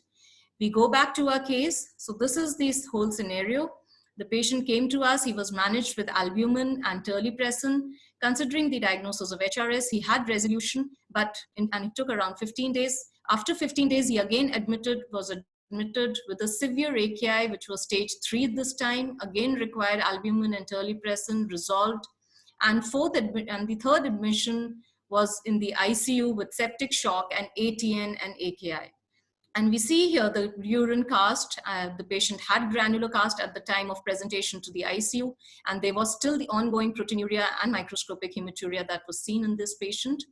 We go back to our case. So this is this whole scenario. The patient came to us, he was managed with albumin and terlipressin. Considering the diagnosis of HRS, he had resolution, and it took around 15 days. After 15 days, he again was admitted admitted with a severe AKI, which was stage 3 this time, again required albumin and terlipressin, resolved. And the third admission was in the ICU with septic shock and ATN and AKI. And we see here the urine cast. The patient had granular cast at the time of presentation to the ICU, and there was still the ongoing proteinuria and microscopic hematuria that was seen in this patient.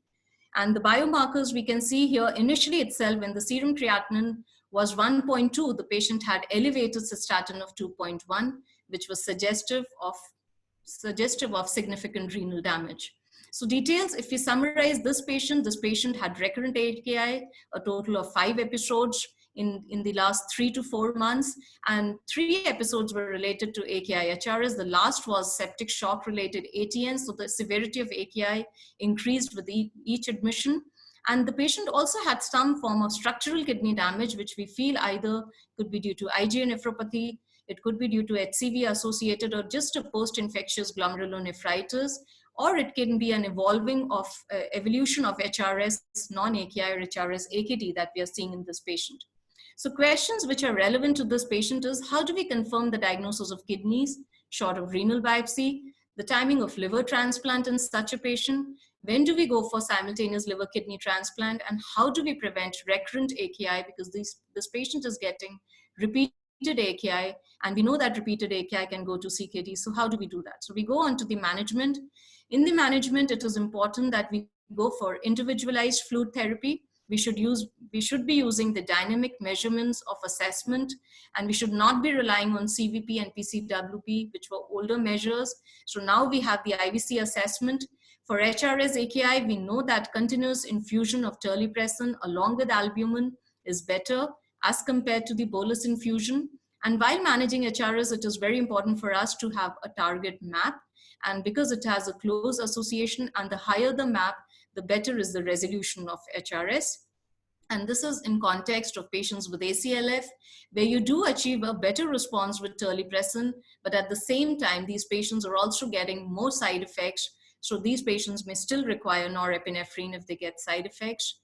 And the biomarkers we can see here initially itself, when the serum creatinine was 1.2, the patient had elevated cystatin of 2.1, which was suggestive of significant renal damage. So details, if we summarize this patient had recurrent AKI, a total of 5 episodes in the last 3 to 4 months, and 3 episodes were related to AKI HRS. The last was septic shock related ATN, so the severity of AKI increased with each admission. And the patient also had some form of structural kidney damage, which we feel either could be due to IgA nephropathy, it could be due to HCV associated, or just a post-infectious glomerulonephritis, or it can be an evolution of HRS non-AKI or HRS AKT that we are seeing in this patient. So questions which are relevant to this patient is, how do we confirm the diagnosis of kidneys short of renal biopsy, the timing of liver transplant in such a patient, when do we go for simultaneous liver kidney transplant, and how do we prevent recurrent AKI, because this patient is getting repeated AKI, and we know that repeated AKI can go to CKD. So how do we do that? So we go on to the management. In the management, it is important that we go for individualized fluid therapy. We should be using the dynamic measurements of assessment, and we should not be relying on CVP and PCWP, which were older measures. So now we have the IVC assessment. For HRS AKI, we know that continuous infusion of terlipressin along with albumin is better as compared to the bolus infusion. And while managing HRS, it is very important for us to have a target map. And because it has a close association, and the higher the map, the better is the resolution of HRS. And this is in context of patients with ACLF, where you do achieve a better response with terlipressin, but at the same time, these patients are also getting more side effects. So these patients may still require norepinephrine if they get side effects.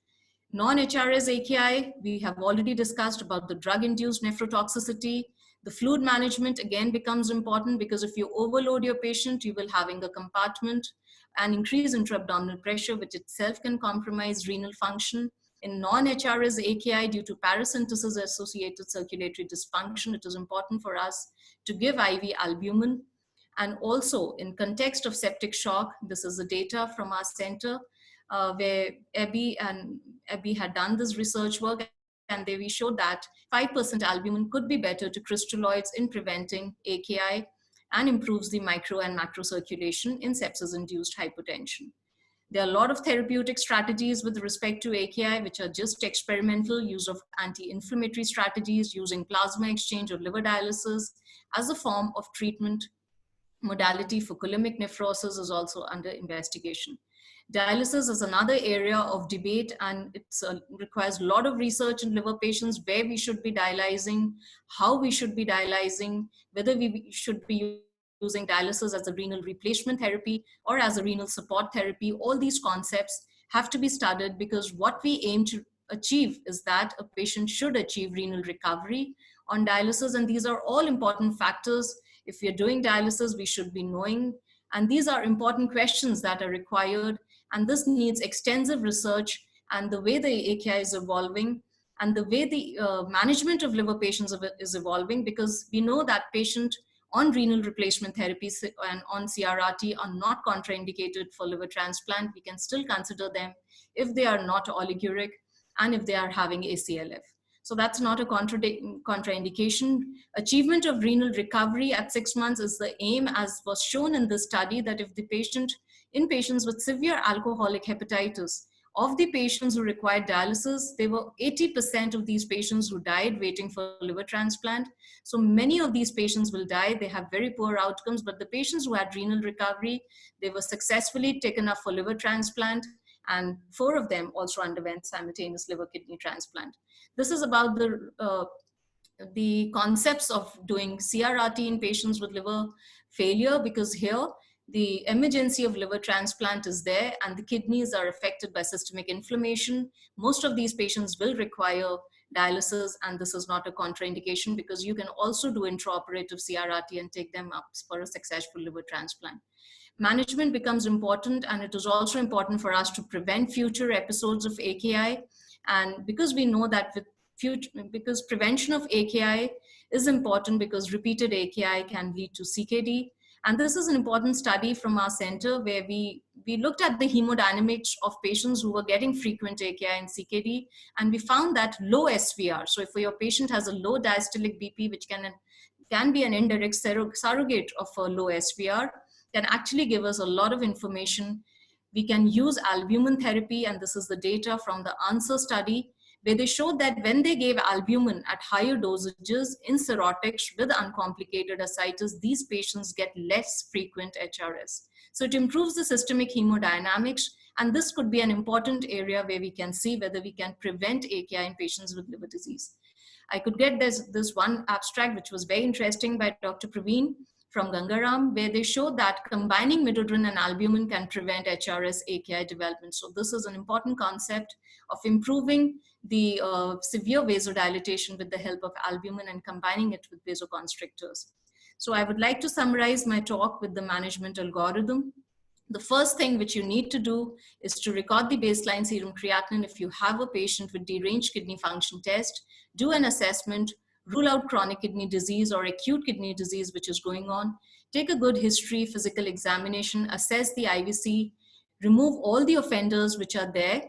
Non-HRS AKI, we have already discussed about the drug-induced nephrotoxicity. The fluid management again becomes important, because if you overload your patient, you will having a compartment and increase intra-abdominal pressure, which itself can compromise renal function. In non-HRS AKI, due to paracentesis associated circulatory dysfunction, it is important for us to give IV albumin. And also in context of septic shock, this is the data from our center, where Abby had done this research work, and we showed that 5% albumin could be better to crystalloids in preventing AKI and improves the micro and macro circulation in sepsis-induced hypotension. There are a lot of therapeutic strategies with respect to AKI, which are just experimental use of anti-inflammatory strategies, using plasma exchange or liver dialysis as a form of treatment modality for coulimic nephrosis is also under investigation. Dialysis is another area of debate, and it requires a lot of research in liver patients, where we should be dialyzing, how we should be dialyzing, whether we should be using dialysis as a renal replacement therapy or as a renal support therapy. All these concepts have to be studied, because what we aim to achieve is that a patient should achieve renal recovery on dialysis, and these are all important factors. If we are doing dialysis, we should be knowing, and these are important questions that are required. And this needs extensive research, and the way the AKI is evolving, and the way the management of liver patients is evolving, because we know that patients on renal replacement therapies and on CRRT are not contraindicated for liver transplant. We can still consider them if they are not oliguric and if they are having ACLF. So that's not a contraindication. Achievement of renal recovery at 6 months is the aim, as was shown in this study, that if the in patients with severe alcoholic hepatitis, of the patients who required dialysis, there were 80% of these patients who died waiting for liver transplant. So many of these patients will die. They have very poor outcomes, but the patients who had renal recovery, they were successfully taken up for liver transplant, and 4 of them also underwent simultaneous liver kidney transplant. This is about the concepts of doing CRRT in patients with liver failure, because here the emergency of liver transplant is there, and the kidneys are affected by systemic inflammation. Most of these patients will require dialysis, and this is not a contraindication because you can also do intraoperative CRRT and take them up for a successful liver transplant. Management becomes important, and it is also important for us to prevent future episodes of AKI. And because we know that because prevention of AKI is important, because repeated AKI can lead to CKD. And this is an important study from our center where we looked at the hemodynamics of patients who were getting frequent AKI and CKD, and we found that low SVR. So if your patient has a low diastolic BP, which can be an indirect surrogate of a low SVR, can actually give us a lot of information. We can use albumin therapy, and this is the data from the ANSWER study, where they showed that when they gave albumin at higher dosages in cirrhotics with uncomplicated ascites, these patients get less frequent HRS. So it improves the systemic hemodynamics, and this could be an important area where we can see whether we can prevent AKI in patients with liver disease. I could get this one abstract, which was very interesting, by Dr. Praveen from Gangaram, where they showed that combining midodrine and albumin can prevent HRS AKI development. So this is an important concept of improving the severe vasodilatation with the help of albumin and combining it with vasoconstrictors. So I would like to summarize my talk with the management algorithm. The first thing which you need to do is to record the baseline serum creatinine. If you have a patient with deranged kidney function test, do an assessment, rule out chronic kidney disease or acute kidney disease which is going on, take a good history, physical examination, assess the IVC, remove all the offenders which are there,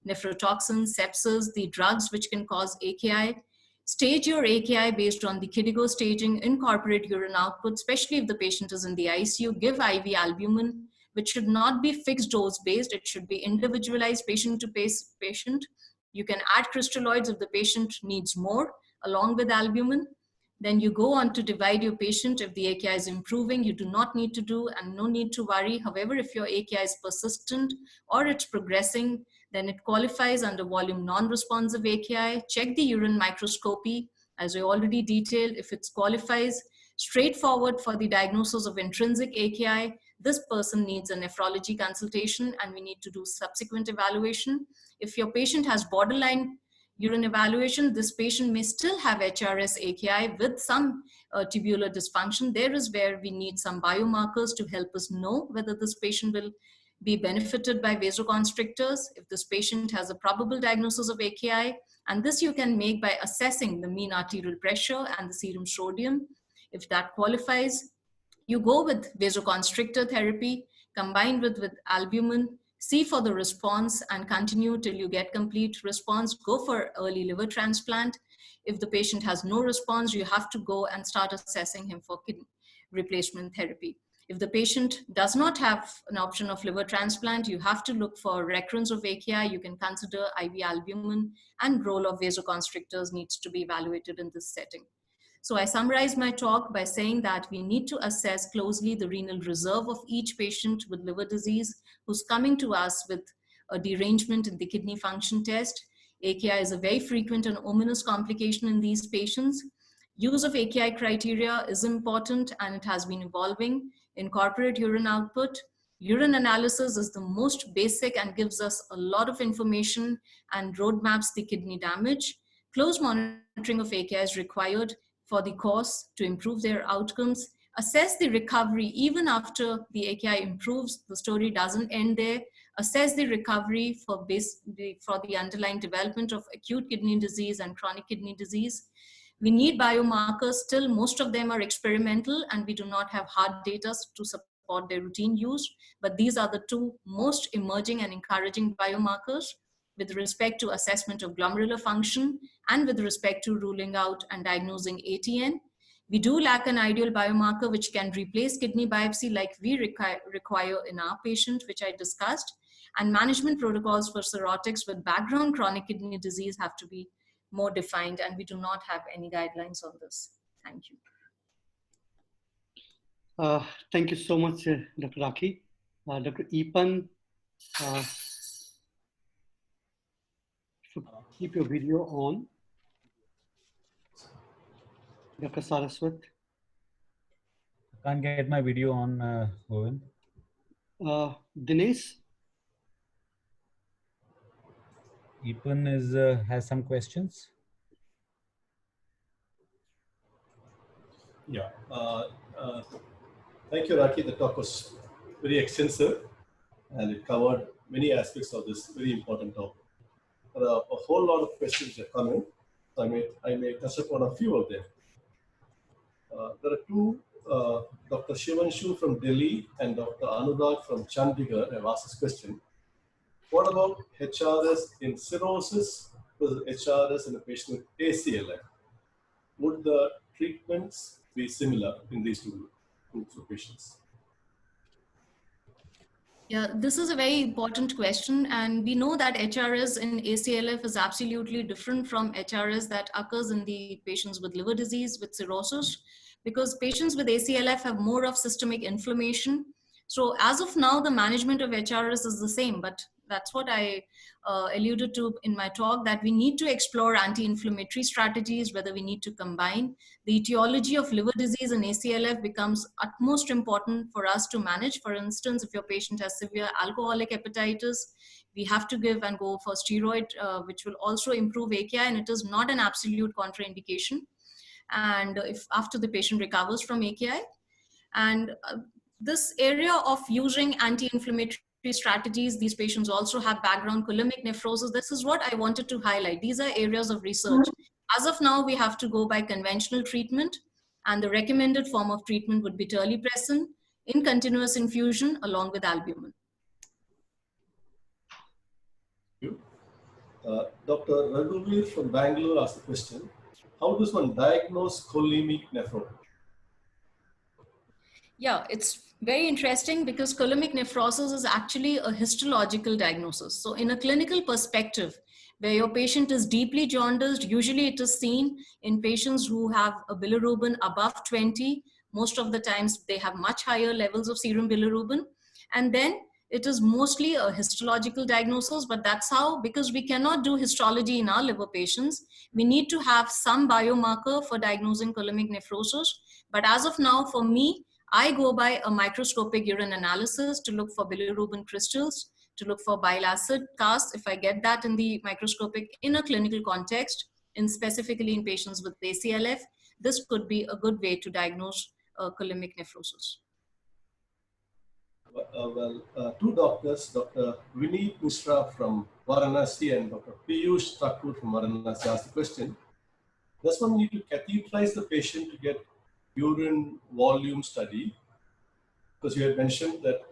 nephrotoxins, sepsis, the drugs which can cause AKI, stage your AKI based on the KDIGO staging, incorporate urine output, especially if the patient is in the ICU, give IV albumin, which should not be fixed dose based. It should be individualized patient to patient. You can add crystalloids if the patient needs more along with albumin. Then you go on to divide your patient. If the AKI is improving, you do not need to do and no need to worry. However, if your AKI is persistent or it's progressing, then it qualifies under volume non-responsive AKI. Check the urine microscopy, as I already detailed. If it qualifies, straightforward for the diagnosis of intrinsic AKI, this person needs a nephrology consultation and we need to do subsequent evaluation. If your patient has borderline urine evaluation, this patient may still have HRS AKI with some tubular dysfunction. There is where we need some biomarkers to help us know whether this patient will be benefited by vasoconstrictors. If this patient has a probable diagnosis of AKI, and this you can make by assessing the mean arterial pressure and the serum sodium. If that qualifies, you go with vasoconstrictor therapy combined with albumin, see for the response and continue till you get complete response. Go for early liver transplant. If the patient has no response, you have to go and start assessing him for kidney replacement therapy. If the patient does not have an option of liver transplant, you have to look for recurrence of AKI. You can consider IV albumin, and role of vasoconstrictors needs to be evaluated in this setting. So I summarize my talk by saying that we need to assess closely the renal reserve of each patient with liver disease who's coming to us with a derangement in the kidney function test. AKI is a very frequent and ominous complication in these patients. Use of AKI criteria is important and it has been evolving. Incorporate urine output. Urine analysis is the most basic and gives us a lot of information and roadmaps the kidney damage. Close monitoring of AKI is required for the cause to improve their outcomes. Assess the recovery even after the AKI improves. The story doesn't end there. Assess the recovery for the underlying development of acute kidney disease and chronic kidney disease. We need biomarkers. Still, most of them are experimental and we do not have hard data to support their routine use. But these are the two most emerging and encouraging biomarkers with respect to assessment of glomerular function and with respect to ruling out and diagnosing ATN. We do lack an ideal biomarker which can replace kidney biopsy like we require in our patient, which I discussed. And management protocols for cirrhotics with background chronic kidney disease have to be more defined, and we do not have any guidelines on this. Thank you. Thank you so much, Dr. Rakhi. Dr. Epan, keep your video on. Dr. Saraswat. I can't get my video on, Govind. Dinesh. Epan has some questions. Yeah. Uh, Thank you, Rakhi. The talk was very extensive and it covered many aspects of this very important topic. There are a whole lot of questions that come in. I may touch upon a few of them. There are two, Dr. Shivanshu from Delhi and Dr. Anurag from Chandigarh have asked this question. What about HRS in cirrhosis versus HRS in a patient with ACLF? Would the treatments be similar in these two groups of patients? Yeah, this is a very important question. And we know that HRS in ACLF is absolutely different from HRS that occurs in the patients with liver disease, with cirrhosis, because patients with ACLF have more of systemic inflammation. So as of now, the management of HRS is the same, but that's what I alluded to in my talk, that we need to explore anti-inflammatory strategies, whether we need to combine. The etiology of liver disease and ACLF becomes utmost important for us to manage. For instance, if your patient has severe alcoholic hepatitis, we have to give and go for steroid, which will also improve AKI, and it is not an absolute contraindication. And if after the patient recovers from AKI, and this area of using anti-inflammatory strategies, these patients also have background coulimic nephrosis. This is what I wanted to highlight. These are areas of research. As of now, we have to go by conventional treatment, and the recommended form of treatment would be terlipressin in continuous infusion along with albumin. Dr. Raghuveer from Bangalore asked the question, how does one diagnose coulimic nephropathy? Yeah, it's very interesting because coulimic nephrosis is actually a histological diagnosis. So in a clinical perspective, where your patient is deeply jaundiced, usually it is seen in patients who have a bilirubin above 20. Most of the times they have much higher levels of serum bilirubin. And then it is mostly a histological diagnosis, but that's how, because we cannot do histology in our liver patients, we need to have some biomarker for diagnosing coulimic nephrosis. But as of now, for me, I go by a microscopic urine analysis to look for bilirubin crystals, to look for bile acid cast. If I get that in the microscopic in a clinical context, specifically in patients with ACLF, this could be a good way to diagnose coulimic nephrosis. Two doctors, Dr. Vineet Mishra from Varanasi and Dr. Piyush Thakur from Varanasi asked the question, does one need to catheterize the patient to get urine volume study? Because you had mentioned that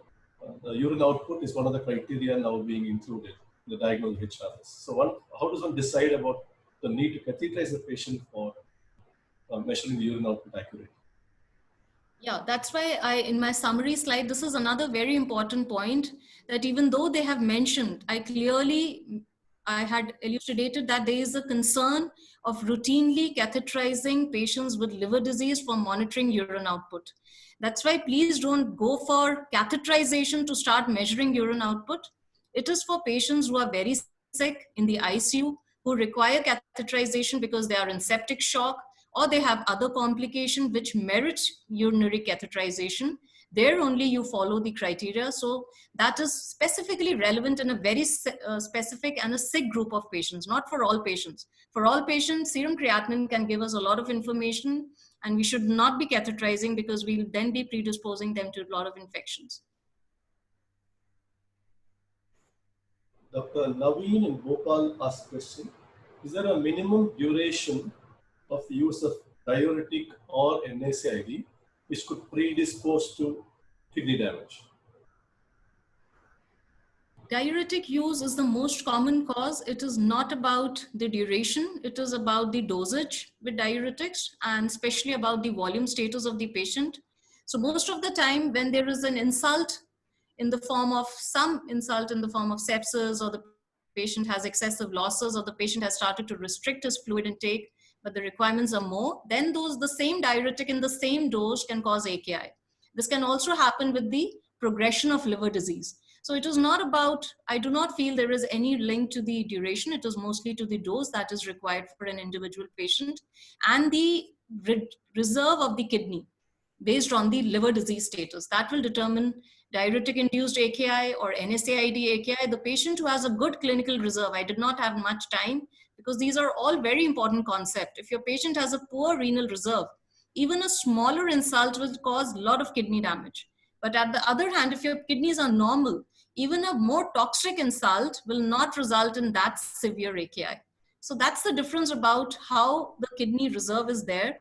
the urine output is one of the criteria now being included in the diagnosed HRS. So how does one decide about the need to catheterize the patient for measuring the urine output accurately? Yeah, that's why in my summary slide, this is another very important point, that even though they have mentioned, I had elucidated that there is a concern of routinely catheterizing patients with liver disease for monitoring urine output. That's why please don't go for catheterization to start measuring urine output. It is for patients who are very sick in the ICU, who require catheterization because they are in septic shock, or they have other complication which merits urinary catheterization. There only you follow the criteria. So that is specifically relevant in a very specific and a sick group of patients, not for all patients. For all patients, serum creatinine can give us a lot of information, and we should not be catheterizing because we'll then be predisposing them to a lot of infections. Dr. Naveen and Gopal asked a question, is there a minimum duration of the use of diuretic or NSAID which could predispose to kidney damage? Diuretic use is the most common cause. It is not about the duration. It is about the dosage with diuretics, and especially about the volume status of the patient. So most of the time when there is an insult in the form of sepsis, or the patient has excessive losses, or the patient has started to restrict his fluid intake, but the requirements are more, then the same diuretic in the same dose can cause AKI. This can also happen with the progression of liver disease. So it is not about, I do not feel there is any link to the duration. It is mostly to the dose that is required for an individual patient, and the reserve of the kidney based on the liver disease status. That will determine diuretic induced AKI or NSAID AKI. The patient who has a good clinical reserve, I did not have much time because these are all very important concepts. If your patient has a poor renal reserve, even a smaller insult will cause a lot of kidney damage. But at the other hand, if your kidneys are normal, even a more toxic insult will not result in that severe AKI. So that's the difference about how the kidney reserve is there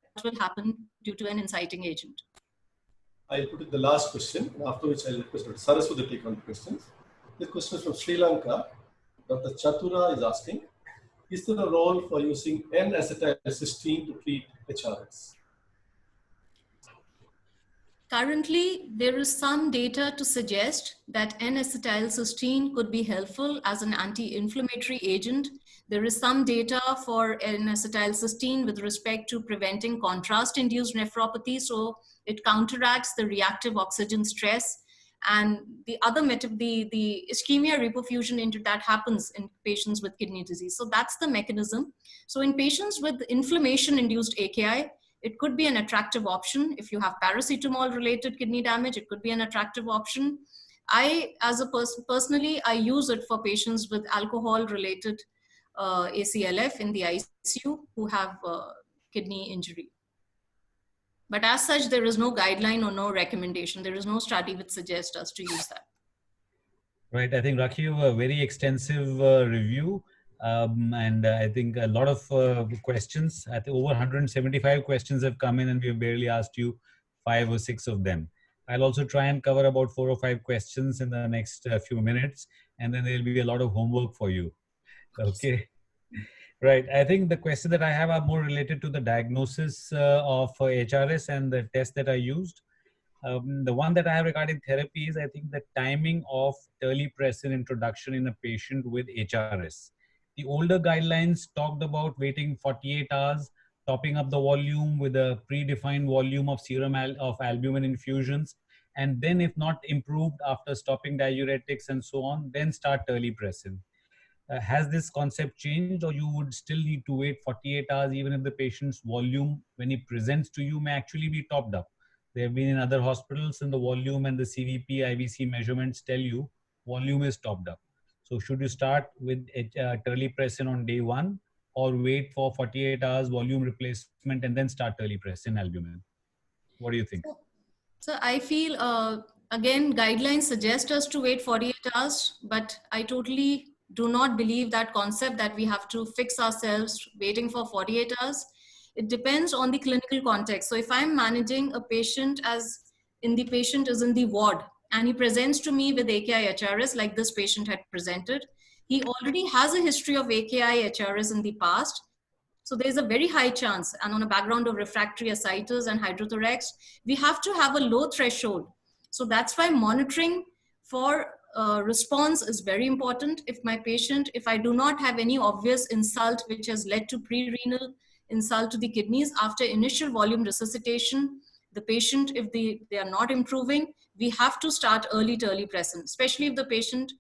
and what will happen due to an inciting agent. I'll put it the last question, and after which I'll request Dr. Saraswati to take on the questions. This question is from Sri Lanka. Dr. Chatura is asking, is there a role for using N-acetylcysteine to treat HRS? Currently, there is some data to suggest that N-acetylcysteine could be helpful as an anti-inflammatory agent. There is some data for N-acetylcysteine with respect to preventing contrast-induced nephropathy, so it counteracts the reactive oxygen stress. And the other the ischemia reperfusion into that happens in patients with kidney disease. So that's the mechanism. So in patients with inflammation-induced AKI, it could be an attractive option. If you have paracetamol-related kidney damage, it could be an attractive option. I, as a person, personally, I use it for patients with alcohol-related ACLF in the ICU who have kidney injury. But as such, there is no guideline or no recommendation. There is no study which suggests us to use that. Right. I think, Rakhi, you have a very extensive review. And I think a lot of questions. I think over 175 questions have come in, and we've barely asked you 5 or 6 of them. I'll also try and cover about 4 or 5 questions in the next few minutes, and then there'll be a lot of homework for you. Okay. Right. I think the question that I have are more related to the diagnosis of HRS and the test that I used. The one that I have regarding therapy is, I think, the timing of terlipressin introduction in a patient with HRS. The older guidelines talked about waiting 48 hours, topping up the volume with a predefined volume of serum of albumin infusions, and then if not improved after stopping diuretics and so on, then start terlipressin. Has this concept changed, or you would still need to wait 48 hours even if the patient's volume when he presents to you may actually be topped up? They have been in other hospitals and the volume and the CVP, IVC measurements tell you volume is topped up. So should you start with terlipressin on day 1 or wait for 48 hours volume replacement and then start terlipressin albumin? What do you think? So I feel, again, guidelines suggest us to wait 48 hours, but I totally do not believe that concept that we have to fix ourselves waiting for 48 hours. It depends on the clinical context. So if I'm managing a patient the patient is in the ward and he presents to me with AKI HRS like this patient had presented, he already has a history of AKI HRS in the past. So there's a very high chance, and on a background of refractory ascites and hydrothorax, we have to have a low threshold. So that's why monitoring for response is very important. If I do not have any obvious insult which has led to pre-renal insult to the kidneys after initial volume resuscitation, the patient, if they are not improving, we have to start early terlipressin, especially if the patient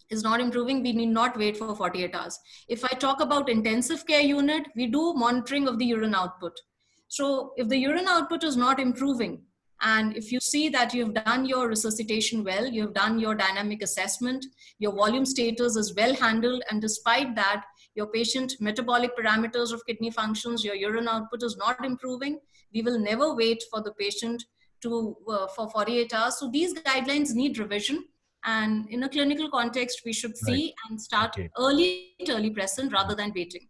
is not improving, we need not wait for 48 hours. If I talk about intensive care unit, we do monitoring of the urine output. So if the urine output is not improving, and if you see that you've done your resuscitation well, you've done your dynamic assessment, your volume status is well handled, and despite that, your patient metabolic parameters of kidney functions, your urine output is not improving, we will never wait for the patient for 48 hours. So these guidelines need revision. And in a clinical context, we should see and start early terlipressin rather than waiting.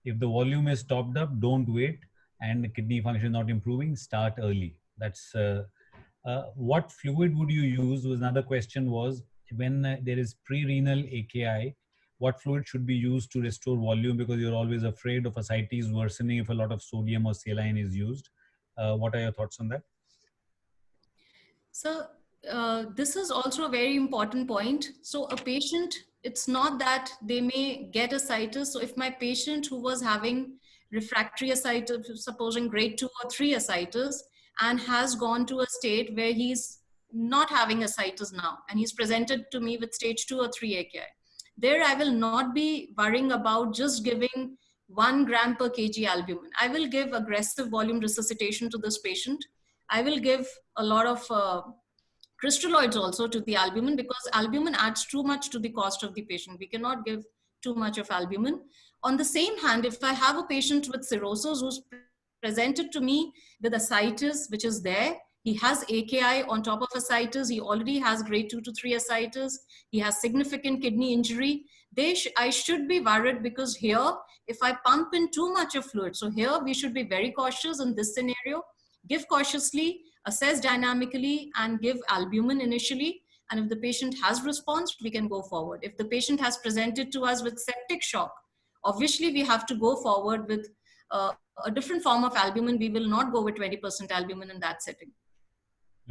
If the volume is topped up, don't wait, and the kidney function not improving, start early. That's what fluid would you use? Was another question was, when there is pre-renal AKI, what fluid should be used to restore volume, because you're always afraid of ascites worsening if a lot of sodium or saline is used. What are your thoughts on that? So this is also a very important point. So a patient, it's not that they may get ascites. So if my patient who was having refractory ascites, supposing grade 2 or 3 ascites, and has gone to a state where he's not having ascites now, and he's presented to me with stage 2 or 3 AKI, there I will not be worrying about just giving 1 gram per kg albumin. I will give aggressive volume resuscitation to this patient. I will give a lot of crystalloids also to the albumin, because albumin adds too much to the cost of the patient. We cannot give too much of albumin. On the same hand, if I have a patient with cirrhosis who's presented to me with ascites, which is there, he has AKI on top of ascites, he already has grade 2 to 3 ascites, he has significant kidney injury, I should be worried, because here, if I pump in too much of fluid, so here we should be very cautious in this scenario, give cautiously, assess dynamically, and give albumin initially. And if the patient has response, we can go forward. If the patient has presented to us with septic shock, obviously we have to go forward with a different form of albumin. We will not go with 20% albumin in that setting.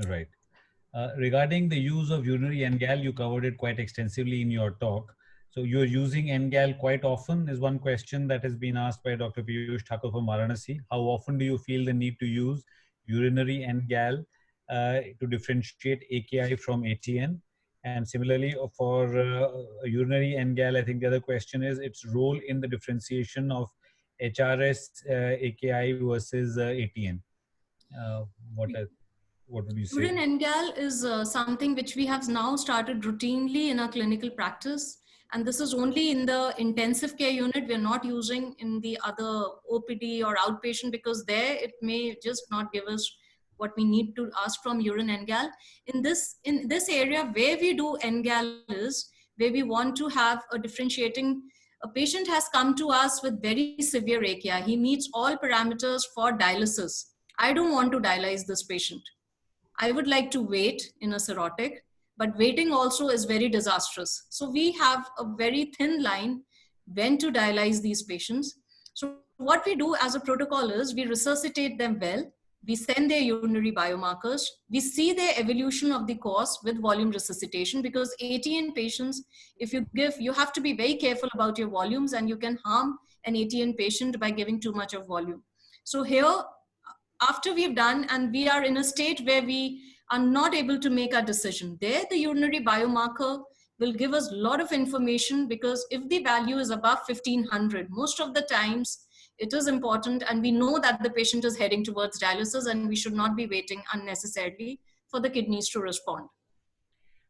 Right. Regarding the use of urinary NGAL, you covered it quite extensively in your talk. So you're using NGAL quite often is one question that has been asked by Dr. Piyush Thakur from Varanasi. How often do you feel the need to use urinary NGAL to differentiate AKI from ATN? And similarly for urinary NGAL, I think the other question is its role in the differentiation of HRS AKI versus ATN. What would you say? Urine NGAL is something which we have now started routinely in our clinical practice. And this is only in the intensive care unit. We're not using in the other OPD or outpatient, because there it may just not give us what we need to ask from urine NGAL. In this area where we do NGAL is where we want to have a differentiating. A patient has come to us with very severe AKI. He meets all parameters for dialysis. I don't want to dialyze this patient. I would like to wait in a cirrhotic, but waiting also is very disastrous. So we have a very thin line when to dialyze these patients. So what we do as a protocol is we resuscitate them well. We send their urinary biomarkers. We see their evolution of the course with volume resuscitation, because ATN patients, if you give, you have to be very careful about your volumes, and you can harm an ATN patient by giving too much of volume. So here, after we've done and we are in a state where we are not able to make our decision, there the urinary biomarker will give us a lot of information, because if the value is above 1500, most of the times it is important, and we know that the patient is heading towards dialysis, and we should not be waiting unnecessarily for the kidneys to respond.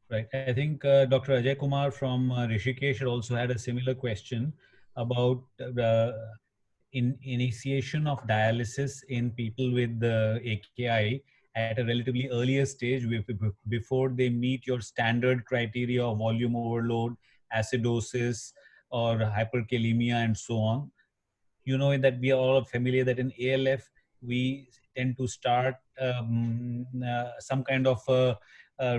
Right. I think Dr. Ajay Kumar from Rishikesh also had a similar question about initiation of dialysis in people with AKI at a relatively earlier stage before they meet your standard criteria of volume overload, acidosis, or hyperkalemia, and so on. You know that we are all familiar that in ALF, we tend to start some kind of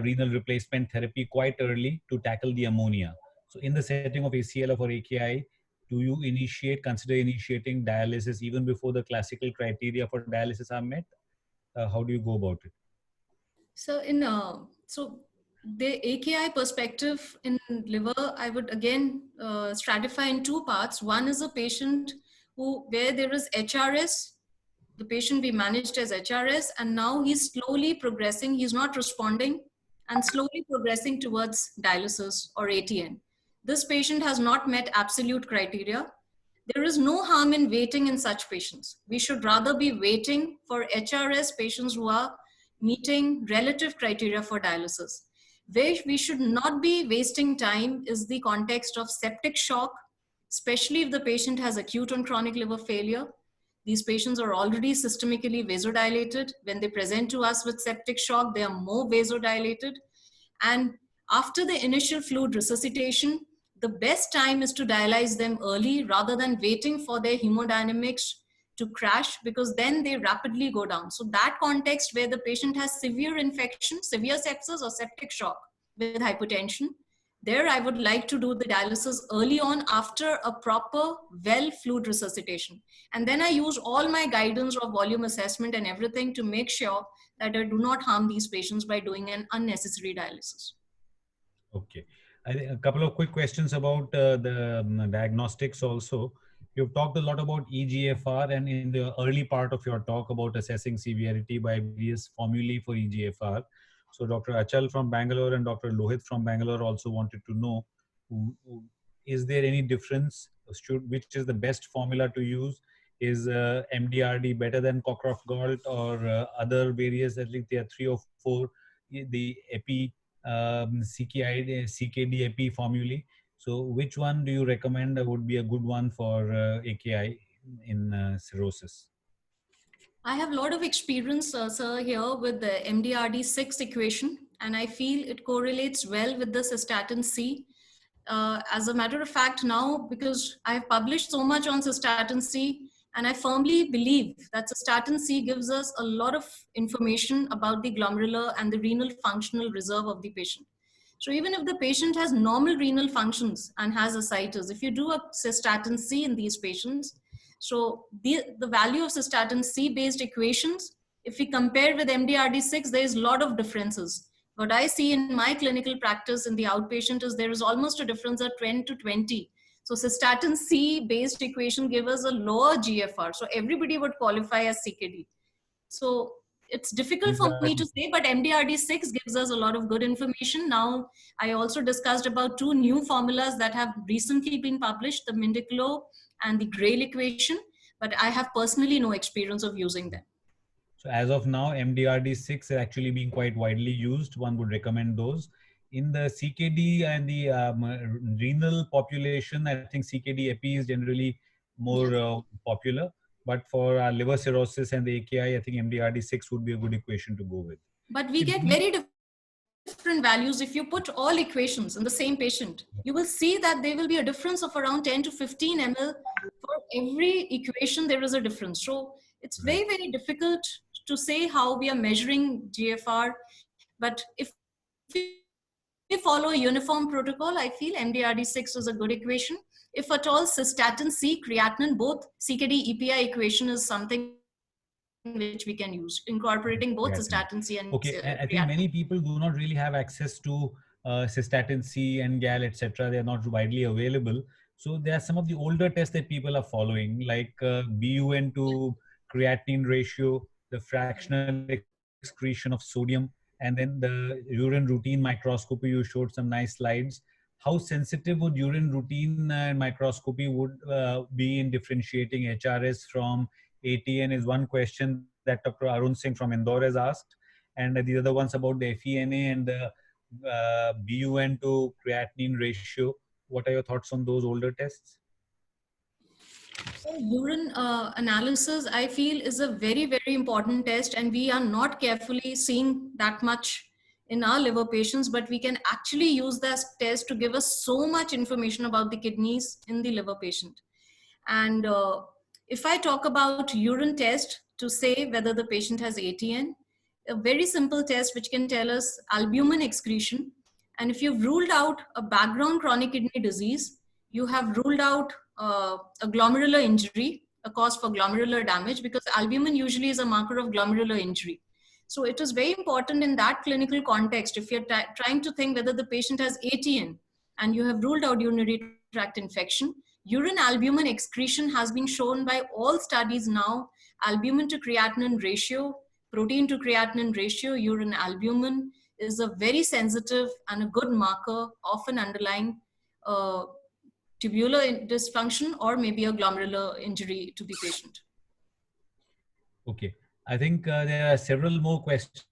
renal replacement therapy quite early to tackle the ammonia. So in the setting of ACLF or AKI, do you consider initiating dialysis even before the classical criteria for dialysis are met? How do you go about it? So so the AKI perspective in liver, I would again stratify in two parts. One is a patient where there is HRS. The patient we managed as HRS, and now he's slowly progressing. He's not responding and slowly progressing towards dialysis or ATN. This patient has not met absolute criteria. There is no harm in waiting in such patients. We should rather be waiting for HRS patients who are meeting relative criteria for dialysis. Where we should not be wasting time is the context of septic shock, especially if the patient has acute and chronic liver failure. These patients are already systemically vasodilated. When they present to us with septic shock, they are more vasodilated. And after the initial fluid resuscitation, the best time is to dialyze them early rather than waiting for their hemodynamics to crash, because then they rapidly go down. So that context where the patient has severe infection, severe sepsis or septic shock with hypotension, there I would like to do the dialysis early on after a proper well fluid resuscitation. And then I use all my guidance of volume assessment and everything to make sure that I do not harm these patients by doing an unnecessary dialysis. Okay. I think a couple of quick questions about the diagnostics also. You've talked a lot about EGFR, and in the early part of your talk about assessing severity by various formulae for EGFR. So Dr. Achal from Bangalore and Dr. Lohit from Bangalore also wanted to know, is there any difference? Which is the best formula to use? Is MDRD better than Cockcroft-Gault or other various? I think there are 3 or 4, the EPI, CKD epi formulae. So which one do you recommend would be a good one for AKI in cirrhosis? I have a lot of experience, sir, here with the MDRD6 equation, and I feel it correlates well with the cystatin C. As a matter of fact, now, because I have published so much on cystatin C, and I firmly believe that cystatin C gives us a lot of information about the glomerular and the renal functional reserve of the patient. So even if the patient has normal renal functions and has ascites, if you do a cystatin C in these patients, so the value of cystatin C based equations, if we compare with MDRD6, there is a lot of differences. What I see in my clinical practice in the outpatient is there is almost a difference of 10 to 20. So cystatin C based equation give us a lower GFR. So everybody would qualify as CKD. So it's difficult for me to say, but MDRD6 gives us a lot of good information. Now, I also discussed about two new formulas that have recently been published, the Mendiclo and the Grail equation, but I have personally no experience of using them. So as of now, MDRD6 is actually being quite widely used. One would recommend those. In the CKD and the renal population, I think CKD epi is generally more popular. But for liver cirrhosis and the AKI, I think MDRD6 would be a good equation to go with. But we get very different values. If you put all equations in the same patient, you will see that there will be a difference of around 10 to 15 ml. For every equation, there is a difference. So it's very, very difficult to say how we are measuring GFR. But if we follow a uniform protocol, I feel MDRD6 is a good equation. If at all cystatin C, creatinine, both CKD EPI equation is something which we can use, incorporating both cystatin C and okay, I think many people do not really have access to cystatin C and GAL, etc. They are not widely available. So there are some of the older tests that people are following, like BUN to creatinine ratio, the fractional excretion of sodium, and then the urine routine microscopy. You showed some nice slides. How sensitive would urine routine microscopy would be in differentiating HRS from ATN is one question that Dr. Arun Singh from Indore has asked. And the other ones about the FENA and the BUN to creatinine ratio. What are your thoughts on those older tests? So urine analysis, I feel, is a very, very important test, and we are not carefully seeing that much in our liver patients, but we can actually use that test to give us so much information about the kidneys in the liver patient. And if I talk about urine test to say whether the patient has ATN, a very simple test which can tell us albumin excretion. And if you've ruled out a background chronic kidney disease, you have ruled out a glomerular injury, a cause for glomerular damage, because albumin usually is a marker of glomerular injury. So it is very important in that clinical context, if you're trying to think whether the patient has ATN and you have ruled out urinary tract infection, urine albumin excretion has been shown by all studies now, albumin to creatinine ratio, protein to creatinine ratio, urine albumin is a very sensitive and a good marker of an underlying tubular dysfunction or maybe a glomerular injury to the patient. Okay, I think there are several more questions.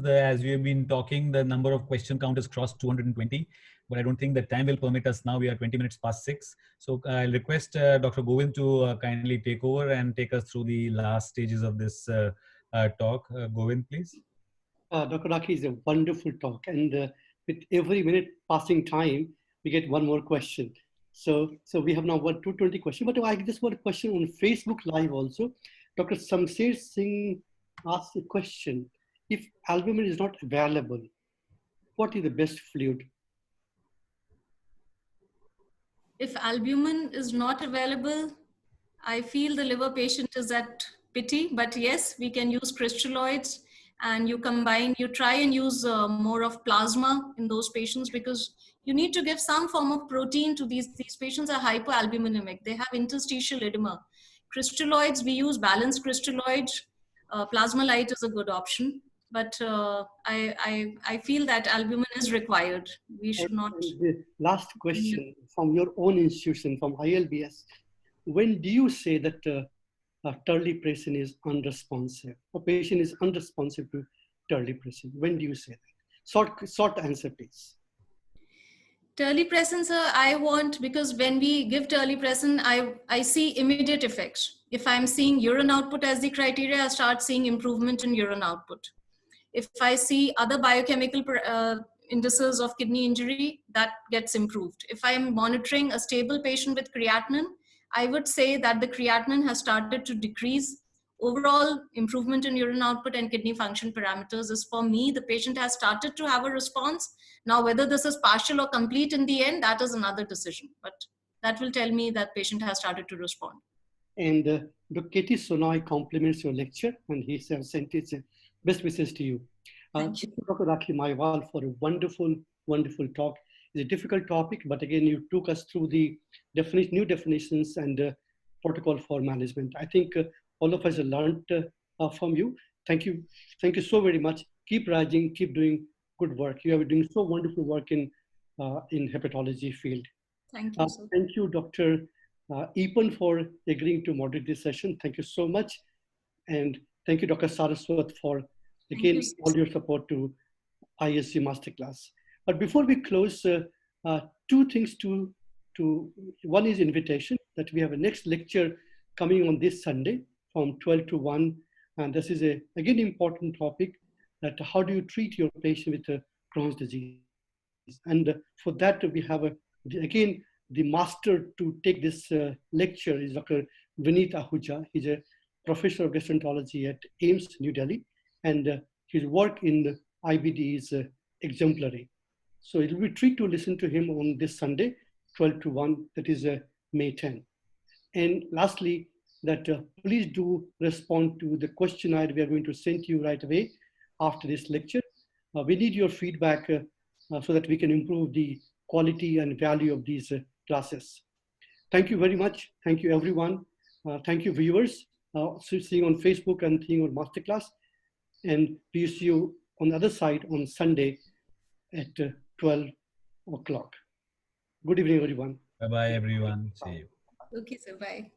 As we have been talking, the number of question count has crossed 220, but I don't think the time will permit us now. We are 20 minutes past 6. So I'll request Dr. Govind to kindly take over and take us through the last stages of this talk. Govind, please. Dr. Rakhi is a wonderful talk, and with every minute passing time, we get one more question. So we have now 220 questions, but I just want a question on Facebook Live also. Dr. Samsir Singh asked a question. If albumin is not available, what is the best fluid? If albumin is not available, I feel the liver patient is at pity, but yes, we can use crystalloids, and you try and use more of plasma in those patients, because you need to give some form of protein to these patients are hypoalbuminemic. They have interstitial edema. Crystalloids, we use balanced crystalloids. Plasma light is a good option, but I feel that albumin is required. We should not. And the last question from your own institution, from ILBS. When do you say that terlipressin is unresponsive? A patient is unresponsive to terlipressin. When do you say that? Short answer, please. Terlipressin, sir, I want, because when we give terlipressin, I see immediate effects. If I'm seeing urine output as the criteria, I start seeing improvement in urine output. If I see other biochemical indices of kidney injury, that gets improved. If I'm monitoring a stable patient with creatinine, I would say that the creatinine has started to decrease. Overall improvement in urine output and kidney function parameters is, for me, the patient has started to have a response. Now, whether this is partial or complete in the end, that is another decision. But that will tell me that patient has started to respond. And Dr. Katie Sonoy compliments your lecture, and he has sent his best wishes to you. Thank you. Dr. Rakhi Maiwall for a wonderful, wonderful talk. It's a difficult topic, but again, you took us through the new definitions and protocol for management. I think all of us have learned from you. Thank you. Thank you so very much. Keep rising, keep doing good work. You are doing so wonderful work in hepatology field. Thank you, sir. Thank you, Dr. Epan, for agreeing to moderate this session. Thank you so much. And thank you, Dr. Saraswat, for again all your support to ISC Masterclass. But before we close, two things one is invitation, that we have a next lecture coming on this Sunday from 12 to 1. And this is again important topic, that how do you treat your patient with Crohn's disease? And for that, we have again, the master to take this lecture is Dr. Vineet Ahuja. He's a professor of gastroenterology at AIIMS, New Delhi, and his work in the IBD is exemplary. So it will be a treat to listen to him on this Sunday, 12 to 1, that is May 10. And lastly, that please do respond to the questionnaire we are going to send to you right away after this lecture. We need your feedback so that we can improve the quality and value of these classes. Thank you very much. Thank you, everyone. Thank you, viewers, seeing on Facebook and seeing on Masterclass. And we see you on the other side on Sunday at 12 o'clock. Good evening, everyone. Bye-bye, everyone. See you. Okay, sir. Bye.